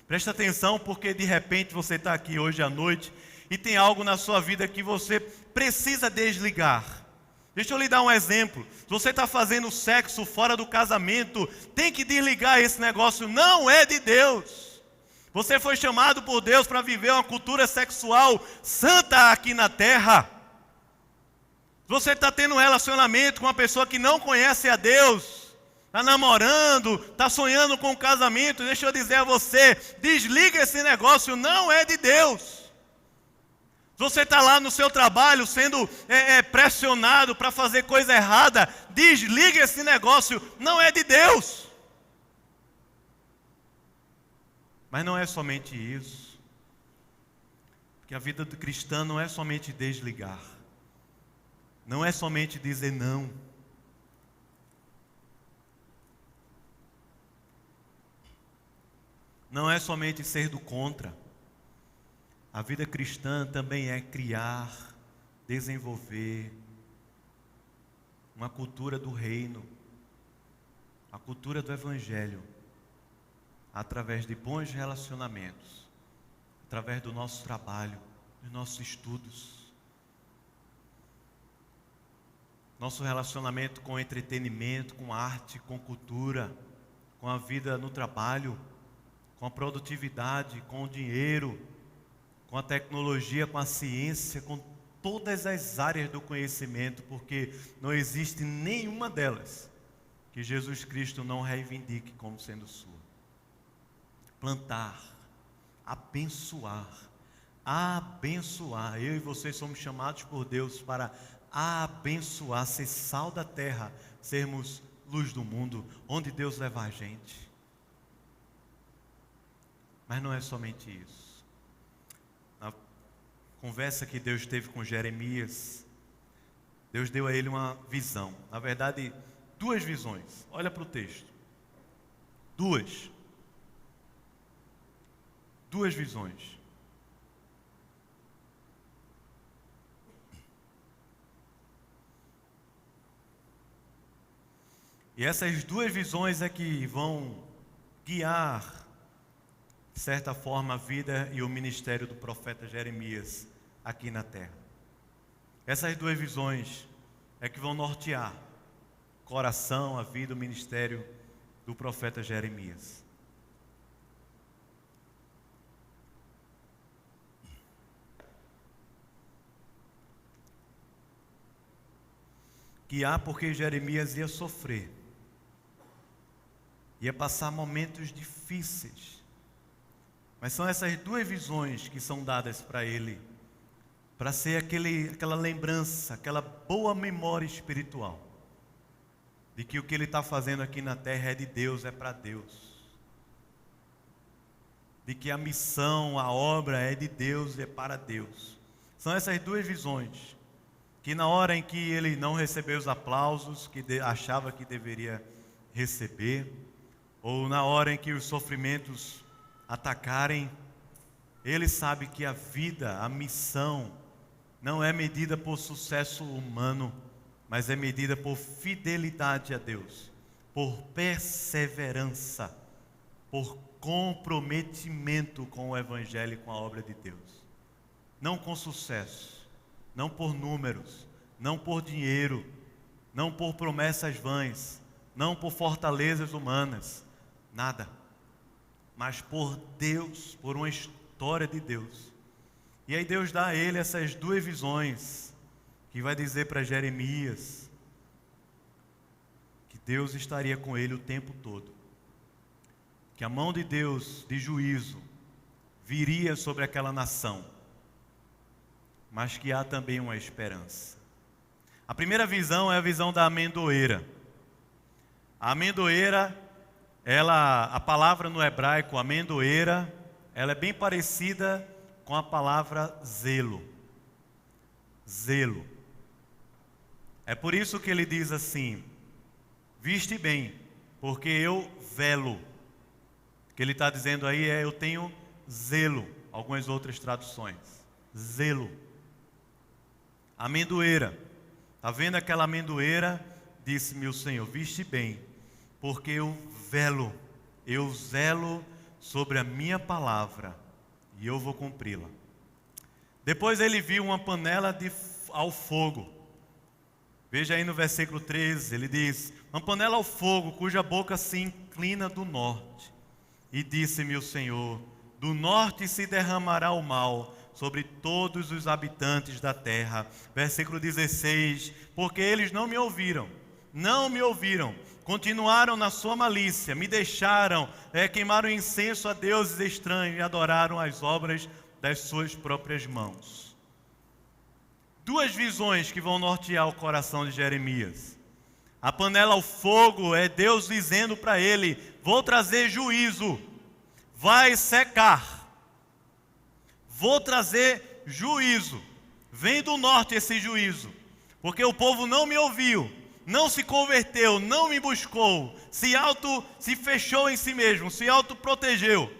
Presta atenção, porque de repente você está aqui hoje à noite e tem algo na sua vida que você precisa desligar. Deixa eu lhe dar um exemplo. Se você está fazendo sexo fora do casamento, tem que desligar esse negócio, não é de Deus. Você foi chamado por Deus para viver uma cultura sexual santa aqui na terra. Se você está tendo um relacionamento com uma pessoa que não conhece a Deus, está namorando, está sonhando com um casamento, deixa eu dizer a você, desliga esse negócio, não é de Deus. Se você está lá no seu trabalho sendo pressionado para fazer coisa errada, desliga esse negócio, não é de Deus. Mas não é somente isso, porque a vida do cristão não é somente desligar, não é somente dizer não. Não é somente ser do contra. A vida cristã também é criar, desenvolver uma cultura do reino, a cultura do evangelho, através de bons relacionamentos, através do nosso trabalho, dos nossos estudos, nosso relacionamento com entretenimento, com arte, com cultura, com a vida no trabalho, com a produtividade, com o dinheiro, com a tecnologia, com a ciência, com todas as áreas do conhecimento, porque não existe nenhuma delas que Jesus Cristo não reivindique como sendo sua. Plantar, abençoar. Eu e vocês somos chamados por Deus para abençoar, ser sal da terra, sermos luz do mundo, onde Deus leva a gente. Mas não é somente isso. Na conversa que Deus teve com Jeremias, Deus deu a ele uma visão. Na verdade, duas visões. Olha para o texto. Duas visões. E essas duas visões é que vão guiar, de certa forma, a vida e o ministério do profeta Jeremias aqui na terra. Essas duas visões é que vão nortear o coração, a vida, o ministério do profeta Jeremias. Que há porque Jeremias ia sofrer, ia passar momentos difíceis, mas são essas duas visões que são dadas para ele, para ser aquela lembrança, aquela boa memória espiritual, de que o que ele está fazendo aqui na terra é de Deus, é para Deus, de que a missão, a obra é de Deus e é para Deus. São essas duas visões, que na hora em que ele não recebeu os aplausos que achava que deveria receber, ou na hora em que os sofrimentos atacarem, ele sabe que a vida, a missão, não é medida por sucesso humano, mas é medida por fidelidade a Deus, por perseverança, por comprometimento com o Evangelho e com a obra de Deus. Não com sucesso, não por números, não por dinheiro, não por promessas vãs, não por fortalezas humanas, nada, mas por Deus, por uma história de Deus. E aí Deus dá a ele essas duas visões, que vai dizer para Jeremias que Deus estaria com ele o tempo todo, que a mão de Deus de juízo viria sobre aquela nação, mas que há também uma esperança. A primeira visão é a visão da amendoeira. A amendoeira, a palavra no hebraico amendoeira, ela é bem parecida com a palavra zelo. Zelo. É por isso que ele diz assim: viste bem, porque eu velo. O que ele está dizendo aí é: eu tenho zelo. Algumas outras traduções. Zelo. Amendoeira. Está vendo aquela amendoeira? Disse-me o Senhor: viste bem, porque eu zelo sobre a minha palavra e eu vou cumpri-la. Depois ele viu uma panela ao fogo. Veja aí no versículo 13, ele diz: uma panela ao fogo, cuja boca se inclina do norte. E disse-me o Senhor: do norte se derramará o mal sobre todos os habitantes da terra. Versículo 16, porque eles não me ouviram, continuaram na sua malícia, me deixaram, queimaram incenso a deuses estranhos e adoraram as obras das suas próprias mãos. Duas visões que vão nortear o coração de Jeremias. A panela ao fogo é Deus dizendo para ele: vou trazer juízo, vai secar. Vou trazer juízo. Vem do norte esse juízo, porque o povo não me ouviu, não se converteu, não me buscou, se fechou em si mesmo, se autoprotegeu.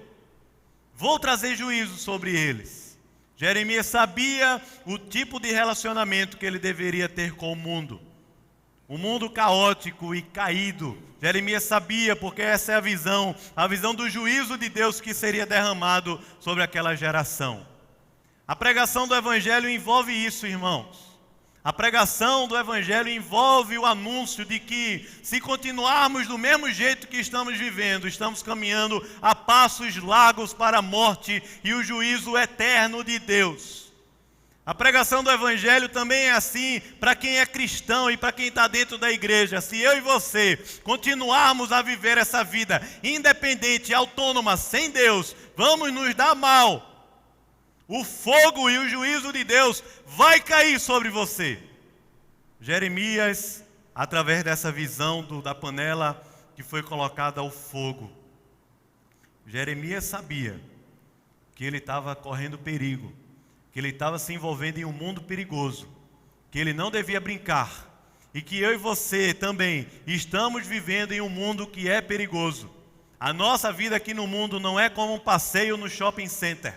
Vou trazer juízo sobre eles. Jeremias sabia o tipo de relacionamento que ele deveria ter com o mundo. Um mundo caótico e caído. Jeremias sabia, porque essa é a visão do juízo de Deus que seria derramado sobre aquela geração. A pregação do Evangelho envolve isso, irmãos. A pregação do Evangelho envolve o anúncio de que, se continuarmos do mesmo jeito que estamos vivendo, estamos caminhando a passos largos para a morte e o juízo eterno de Deus. A pregação do Evangelho também é assim para quem é cristão e para quem está dentro da igreja. Se eu e você continuarmos a viver essa vida independente, autônoma, sem Deus, vamos nos dar mal. O fogo e o juízo de Deus vai cair sobre você. Jeremias, através dessa visão da panela que foi colocada ao fogo, Jeremias sabia que ele estava correndo perigo, que ele estava se envolvendo em um mundo perigoso, que ele não devia brincar, e que eu e você também estamos vivendo em um mundo que é perigoso. A nossa vida aqui no mundo não é como um passeio no shopping center.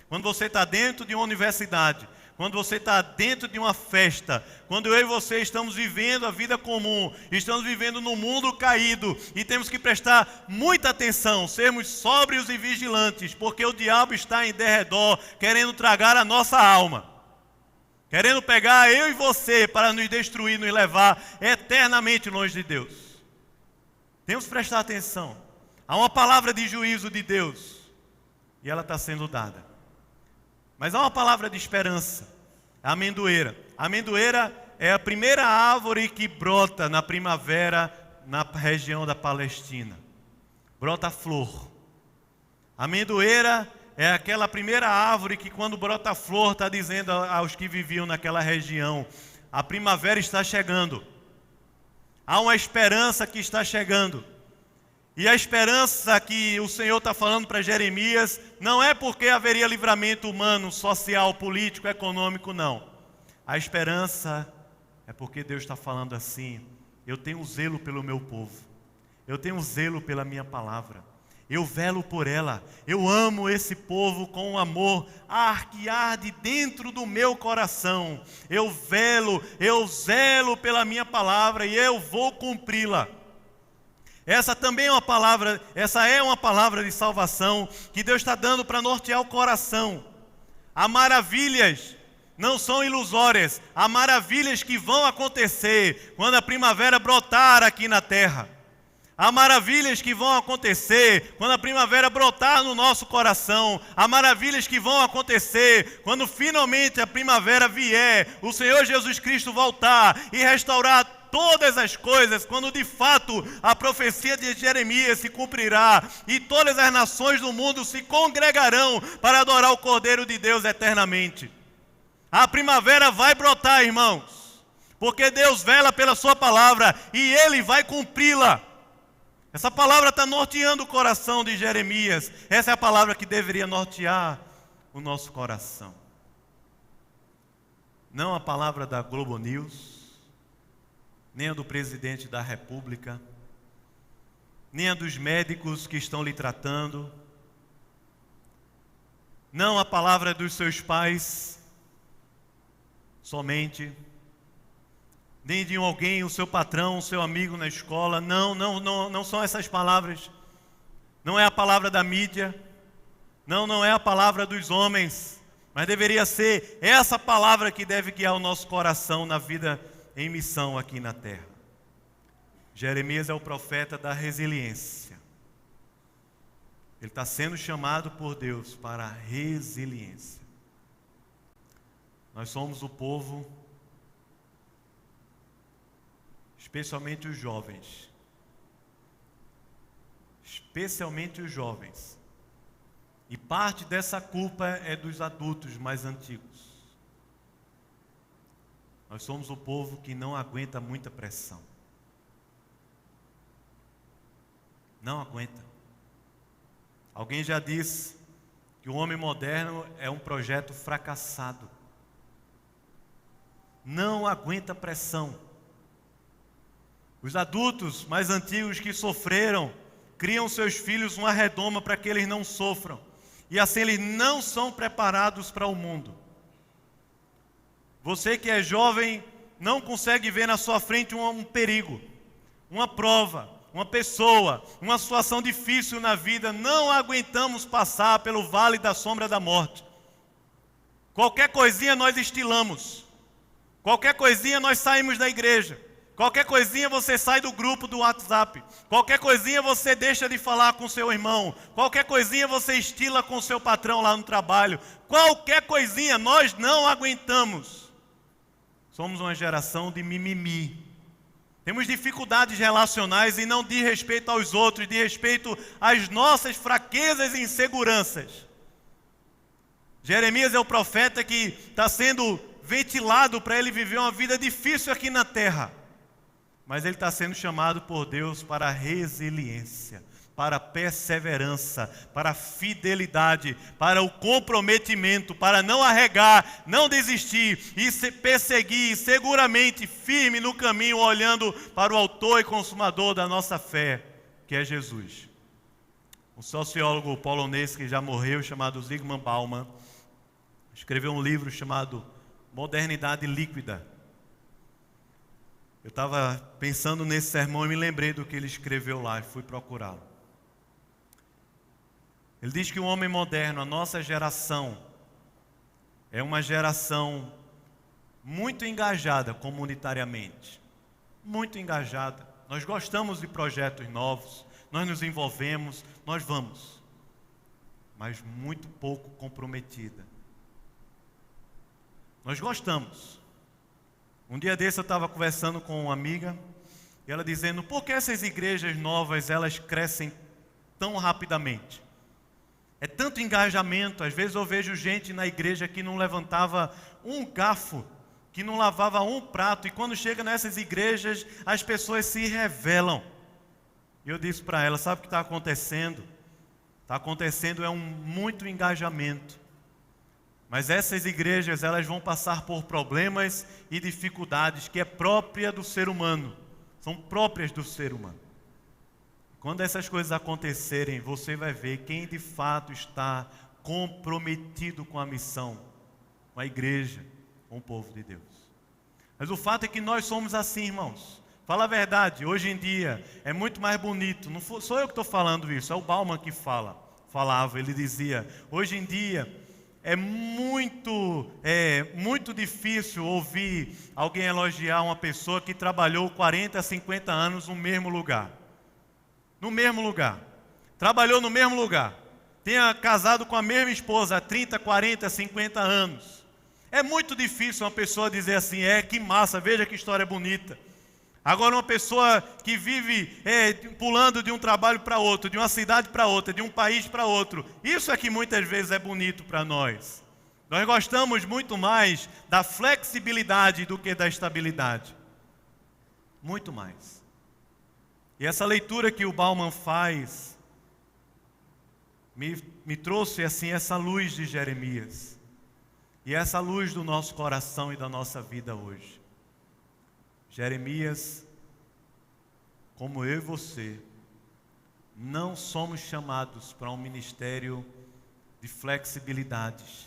Quando você está dentro de uma universidade, quando você está dentro de uma festa, quando eu e você estamos vivendo a vida comum, estamos vivendo no mundo caído e temos que prestar muita atenção, sermos sóbrios e vigilantes, porque o diabo está em derredor, querendo tragar a nossa alma, querendo pegar eu e você para nos destruir, nos levar eternamente longe de Deus. Temos que prestar atenção. Há uma palavra de juízo de Deus e ela está sendo dada. Mas há uma palavra de esperança, a amendoeira. A amendoeira é a primeira árvore que brota na primavera na região da Palestina. Brota flor. A amendoeira é aquela primeira árvore que quando brota a flor está dizendo aos que viviam naquela região: a primavera está chegando. Há uma esperança que está chegando. E a esperança que o Senhor está falando para Jeremias não é porque haveria livramento humano, social, político, econômico, não. A esperança é porque Deus está falando assim: eu tenho zelo pelo meu povo, eu tenho zelo pela minha palavra, eu velo por ela, eu amo esse povo com um amor que arde dentro do meu coração. Eu zelo pela minha palavra e eu vou cumpri-la. Essa também é uma palavra, essa é uma palavra de salvação que Deus está dando para nortear o coração. Há maravilhas, não são ilusórias, há maravilhas que vão acontecer quando a primavera brotar aqui na terra. Há maravilhas que vão acontecer quando a primavera brotar no nosso coração. Há maravilhas que vão acontecer quando finalmente a primavera vier, o Senhor Jesus Cristo voltar e restaurar todas as coisas, quando de fato a profecia de Jeremias se cumprirá e todas as nações do mundo se congregarão para adorar o Cordeiro de Deus eternamente. A primavera vai brotar, irmãos, porque Deus vela pela sua palavra e Ele vai cumpri-la. Essa palavra está norteando o coração de Jeremias. Essa é a palavra que deveria nortear o nosso coração. Não a palavra da Globo News, nem a do presidente da República, nem a dos médicos que estão lhe tratando, não a palavra dos seus pais somente, nem de alguém, o seu patrão, o seu amigo na escola. Não são essas palavras. Não é a palavra da mídia, não é a palavra dos homens, mas deveria ser essa palavra que deve guiar o nosso coração na vida em missão aqui na terra. Jeremias é o profeta da resiliência. Ele está sendo chamado por Deus para a resiliência. Nós somos o povo, especialmente os jovens. Especialmente os jovens. E parte dessa culpa é dos adultos mais antigos. Nós somos o povo que não aguenta muita pressão. Não aguenta. Alguém já disse que o homem moderno é um projeto fracassado. Não aguenta pressão. Os adultos mais antigos que sofreram, criam seus filhos uma redoma para que eles não sofram. E assim eles não são preparados para o mundo. Você que é jovem, não consegue ver na sua frente um perigo, uma prova, uma pessoa, uma situação difícil na vida. Não aguentamos passar pelo vale da sombra da morte. Qualquer coisinha nós estilamos. Qualquer coisinha nós saímos da igreja. Qualquer coisinha você sai do grupo do WhatsApp. Qualquer coisinha você deixa de falar com seu irmão. Qualquer coisinha você estila com seu patrão lá no trabalho. Qualquer coisinha nós não aguentamos. Somos uma geração de mimimi. Temos dificuldades relacionais e não diz respeito aos outros, diz respeito às nossas fraquezas e inseguranças. Jeremias é o profeta que está sendo ventilado para ele viver uma vida difícil aqui na terra. Mas ele está sendo chamado por Deus para a resiliência, para a perseverança, para a fidelidade, para o comprometimento, para não arregar, não desistir e se perseguir seguramente firme no caminho, olhando para o autor e consumador da nossa fé, que é Jesus. Um sociólogo polonês que já morreu, chamado Zygmunt Bauman, escreveu um livro chamado Modernidade Líquida. Eu estava pensando nesse sermão e me lembrei do que ele escreveu lá e fui procurá-lo. Ele diz que o homem moderno, a nossa geração, é uma geração muito engajada comunitariamente. Muito engajada. nós gostamos de projetos novos, nós nos envolvemos, nós vamos, mas muito pouco comprometida. Nós gostamos. Um dia desse eu estava conversando com uma amiga, e ela dizendo, por que essas igrejas novas, elas crescem tão rapidamente? É tanto engajamento, às vezes eu vejo gente na igreja que não levantava um garfo, que não lavava um prato, e quando chega nessas igrejas, as pessoas se revelam. E eu disse para ela, sabe o que está acontecendo? Está acontecendo muito engajamento. Mas essas igrejas, elas vão passar por problemas e dificuldades que é própria do ser humano. São próprias do ser humano. Quando essas coisas acontecerem, você vai ver quem de fato está comprometido com a missão, com a igreja, com o povo de Deus. Mas o fato é que nós somos assim, irmãos. Fala a verdade, hoje em dia é muito mais bonito. Não sou eu que estou falando isso, é o Bauman que falava. Ele dizia, hoje em dia é muito difícil ouvir alguém elogiar uma pessoa que trabalhou 40, 50 anos no mesmo lugar. No mesmo lugar. Trabalhou no mesmo lugar. Tenha casado com a mesma esposa há 30, 40, 50 anos. É muito difícil uma pessoa dizer assim, que massa, veja que história bonita. Agora uma pessoa que vive pulando de um trabalho para outro, de uma cidade para outra, de um país para outro, isso é que muitas vezes é bonito para nós. Nós gostamos muito mais da flexibilidade do que da estabilidade. Muito mais. E essa leitura que o Bauman faz, me trouxe assim essa luz de Jeremias. E essa luz do nosso coração e da nossa vida hoje. Jeremias, como eu e você, não somos chamados para um ministério de flexibilidades,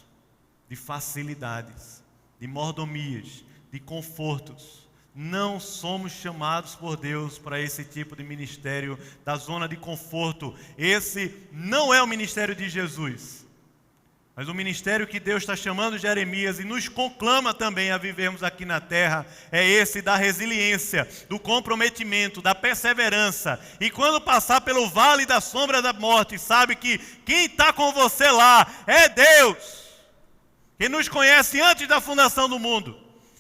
de facilidades, de mordomias, de confortos. Não somos chamados por Deus para esse tipo de ministério da zona de conforto. Esse não é o ministério de Jesus. Mas o ministério que Deus está chamando Jeremias e nos conclama também a vivermos aqui na terra é esse da resiliência, do comprometimento, da perseverança. E quando passar pelo vale da sombra da morte, sabe que quem está com você lá é Deus, que nos conhece antes da fundação do mundo,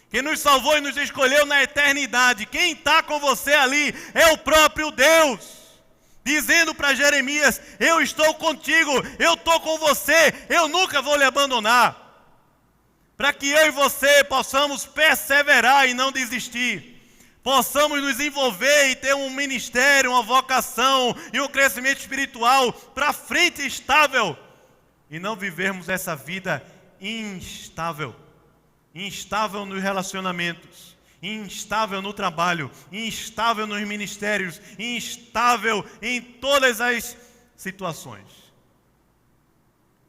que nos salvou e nos escolheu na eternidade. Quem está com você ali é o próprio Deus. Dizendo para Jeremias, eu estou contigo, eu estou com você, eu nunca vou lhe abandonar. Para que eu e você possamos perseverar e não desistir. Possamos nos envolver e ter um ministério, uma vocação e um crescimento espiritual para frente estável. E não vivermos essa vida instável. Instável nos relacionamentos. Instável no trabalho, instável nos ministérios, instável em todas as situações.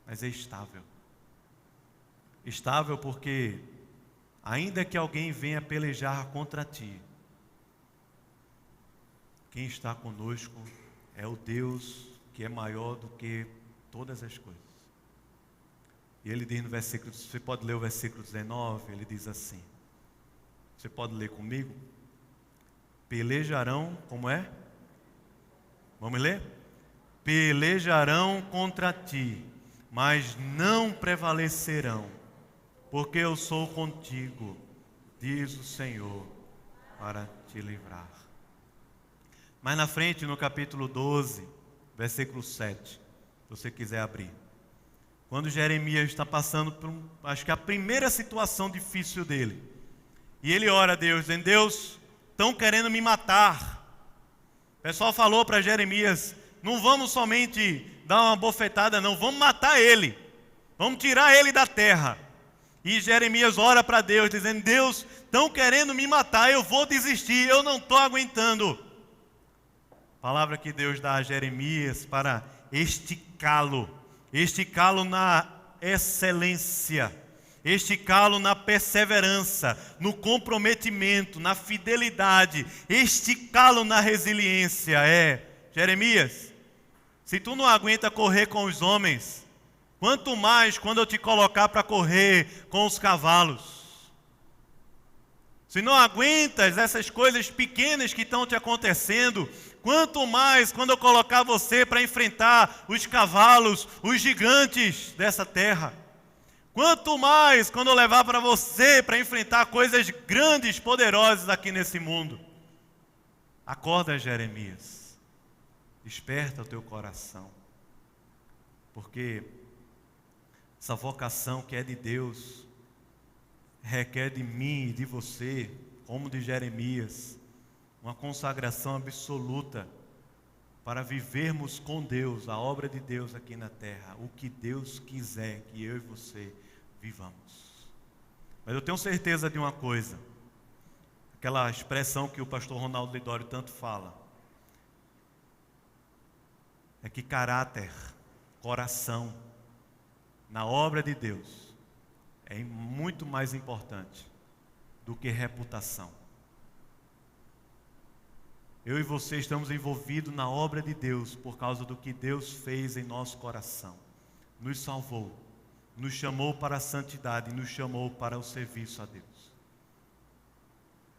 Mas é estável. Estável porque, ainda que alguém venha pelejar contra ti, quem está conosco é o Deus que é maior do que todas as coisas. E ele diz no versículo, você pode ler o versículo 19, ele diz assim. Você pode ler comigo? Pelejarão, como é? Vamos ler? Pelejarão contra ti, mas não prevalecerão, porque eu sou contigo, diz o Senhor, para te livrar. Mais na frente, no capítulo 12, versículo 7, se você quiser abrir. Quando Jeremias está passando por, acho que a primeira situação difícil dele, e ele ora a Deus, dizendo, Deus, estão querendo me matar. O pessoal falou para Jeremias, não vamos somente dar uma bofetada não, vamos matar ele. Vamos tirar ele da terra. E Jeremias ora para Deus, dizendo, Deus, estão querendo me matar, eu vou desistir, eu não estou aguentando. Palavra que Deus dá a Jeremias para esticá-lo na excelência. Esticá-lo na perseverança, no comprometimento, na fidelidade, esticá-lo na resiliência. Jeremias, se tu não aguenta correr com os homens, quanto mais quando eu te colocar para correr com os cavalos. se não aguentas essas coisas pequenas que estão te acontecendo, quanto mais quando eu colocar você para enfrentar os cavalos, os gigantes dessa terra. Quanto mais quando eu levar para você para enfrentar coisas grandes, poderosas aqui nesse mundo. Acorda, Jeremias. Desperta o teu coração. Porque essa vocação que é de Deus requer de mim e de você, como de Jeremias, uma consagração absoluta para vivermos com Deus, a obra de Deus aqui na terra, o que Deus quiser que eu e você vivamos. Mas eu tenho certeza de uma coisa, aquela expressão que o pastor Ronaldo Lidório tanto fala, é que caráter, coração, na obra de Deus, é muito mais importante do que reputação. Eu e você estamos envolvidos na obra de Deus por causa do que Deus fez em nosso coração. Nos salvou, nos chamou para a santidade, nos chamou para o serviço a Deus.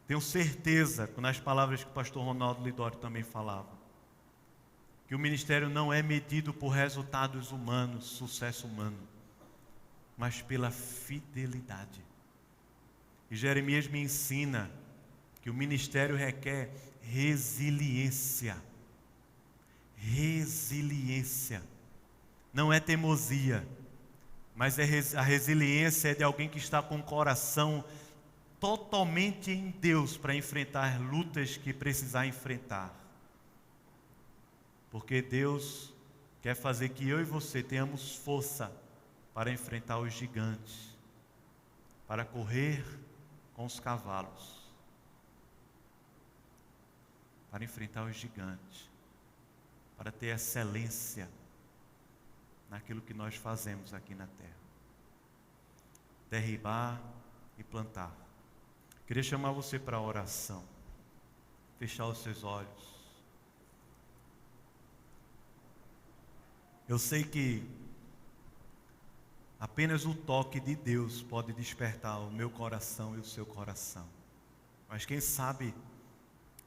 Tenho certeza, nas palavras que o pastor Ronaldo Lidório também falava, que o ministério não é medido por resultados humanos, sucesso humano, mas pela fidelidade. E Jeremias me ensina que o ministério requer resiliência. Resiliência. Não é teimosia, mas a resiliência é de alguém que está com o coração totalmente em Deus para enfrentar lutas que precisar enfrentar. Porque Deus quer fazer que eu e você tenhamos força para enfrentar os gigantes, para correr com os cavalos, para enfrentar os gigantes, para ter excelência naquilo que nós fazemos aqui na terra. Derribar e plantar. Queria chamar você para a oração. Fechar os seus olhos. Eu sei que apenas o toque de Deus pode despertar o meu coração e o seu coração. Mas quem sabe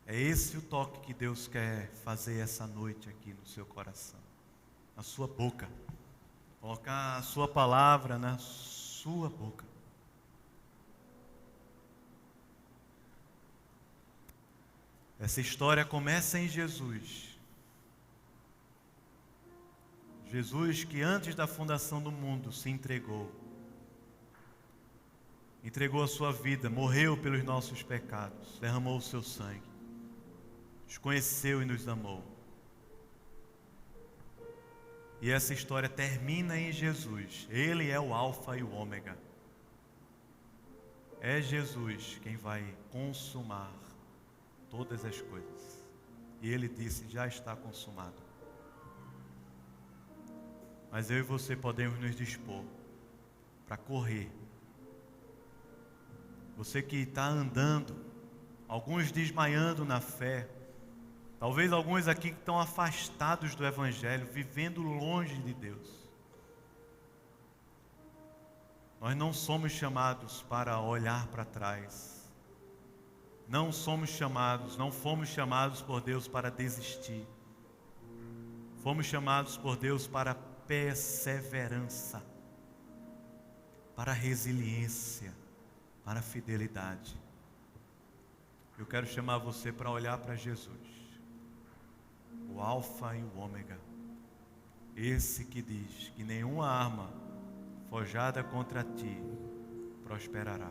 é esse o toque que Deus quer fazer essa noite aqui no seu coração, na sua boca. Colocar a sua palavra na sua boca. Essa história começa em Jesus. Jesus que antes da fundação do mundo se entregou a sua vida, morreu pelos nossos pecados, derramou o seu sangue, nos conheceu e nos amou. E essa história termina em Jesus. Ele é o Alfa e o Ômega. É Jesus quem vai consumar todas as coisas. E Ele disse, já está consumado. Mas eu e você podemos nos dispor para correr. Você que está andando, alguns desmaiando na fé, talvez alguns aqui que estão afastados do Evangelho, vivendo longe de Deus. Nós não somos chamados para olhar para trás. Não fomos chamados por Deus para desistir. Fomos chamados por Deus para perseverança, para resiliência, para fidelidade. Eu quero chamar você para olhar para Jesus, o Alfa e o Ômega, esse que diz que nenhuma arma forjada contra ti prosperará.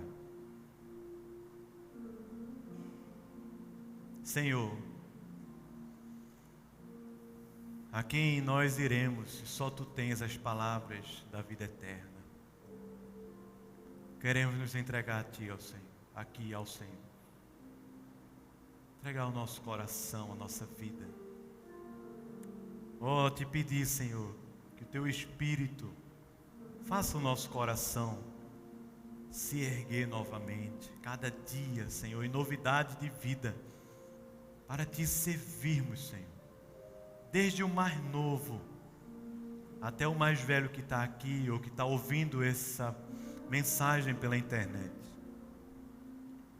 Senhor, a quem nós iremos se só Tu tens as palavras da vida eterna? Queremos nos entregar a Ti, ó Senhor, aqui ao Senhor. Entregar o nosso coração, a nossa vida. Oh, Te pedir, Senhor, que o Teu Espírito faça o nosso coração se erguer novamente, cada dia, Senhor, em novidade de vida, para Te servirmos, Senhor. Desde o mais novo até o mais velho que está aqui ou que está ouvindo essa mensagem pela internet.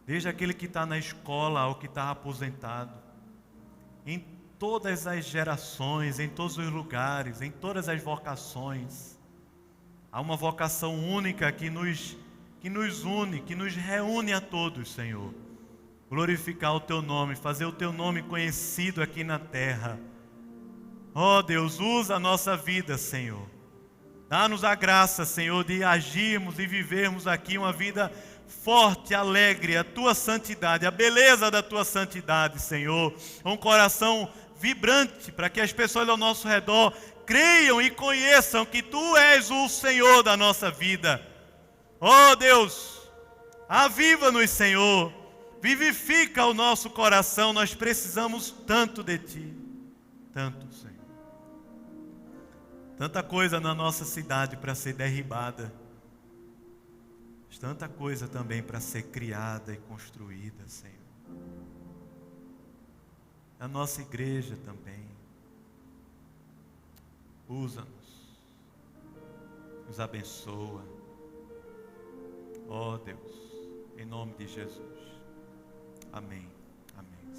desde aquele que está na escola ao que está aposentado, em todas as gerações, em todos os lugares, em todas as vocações. Há uma vocação única que nos une, que nos reúne a todos, Senhor. Glorificar o Teu nome, fazer o Teu nome conhecido aqui na terra. Ó Deus, usa a nossa vida, Senhor. Dá-nos a graça, Senhor, de agirmos e vivermos aqui uma vida forte, alegre, a Tua santidade, a beleza da Tua santidade, Senhor. Um coração vibrante, para que as pessoas ao nosso redor creiam e conheçam que Tu és o Senhor da nossa vida. Ó Deus, aviva-nos, Senhor, vivifica o nosso coração, nós precisamos tanto de Ti, tanto, Senhor. Tanta coisa na nossa cidade para ser derribada, tanta coisa também para ser criada e construída, Senhor. A nossa igreja também. Usa-nos, nos abençoa. Ó Deus, em nome de Jesus. Amém.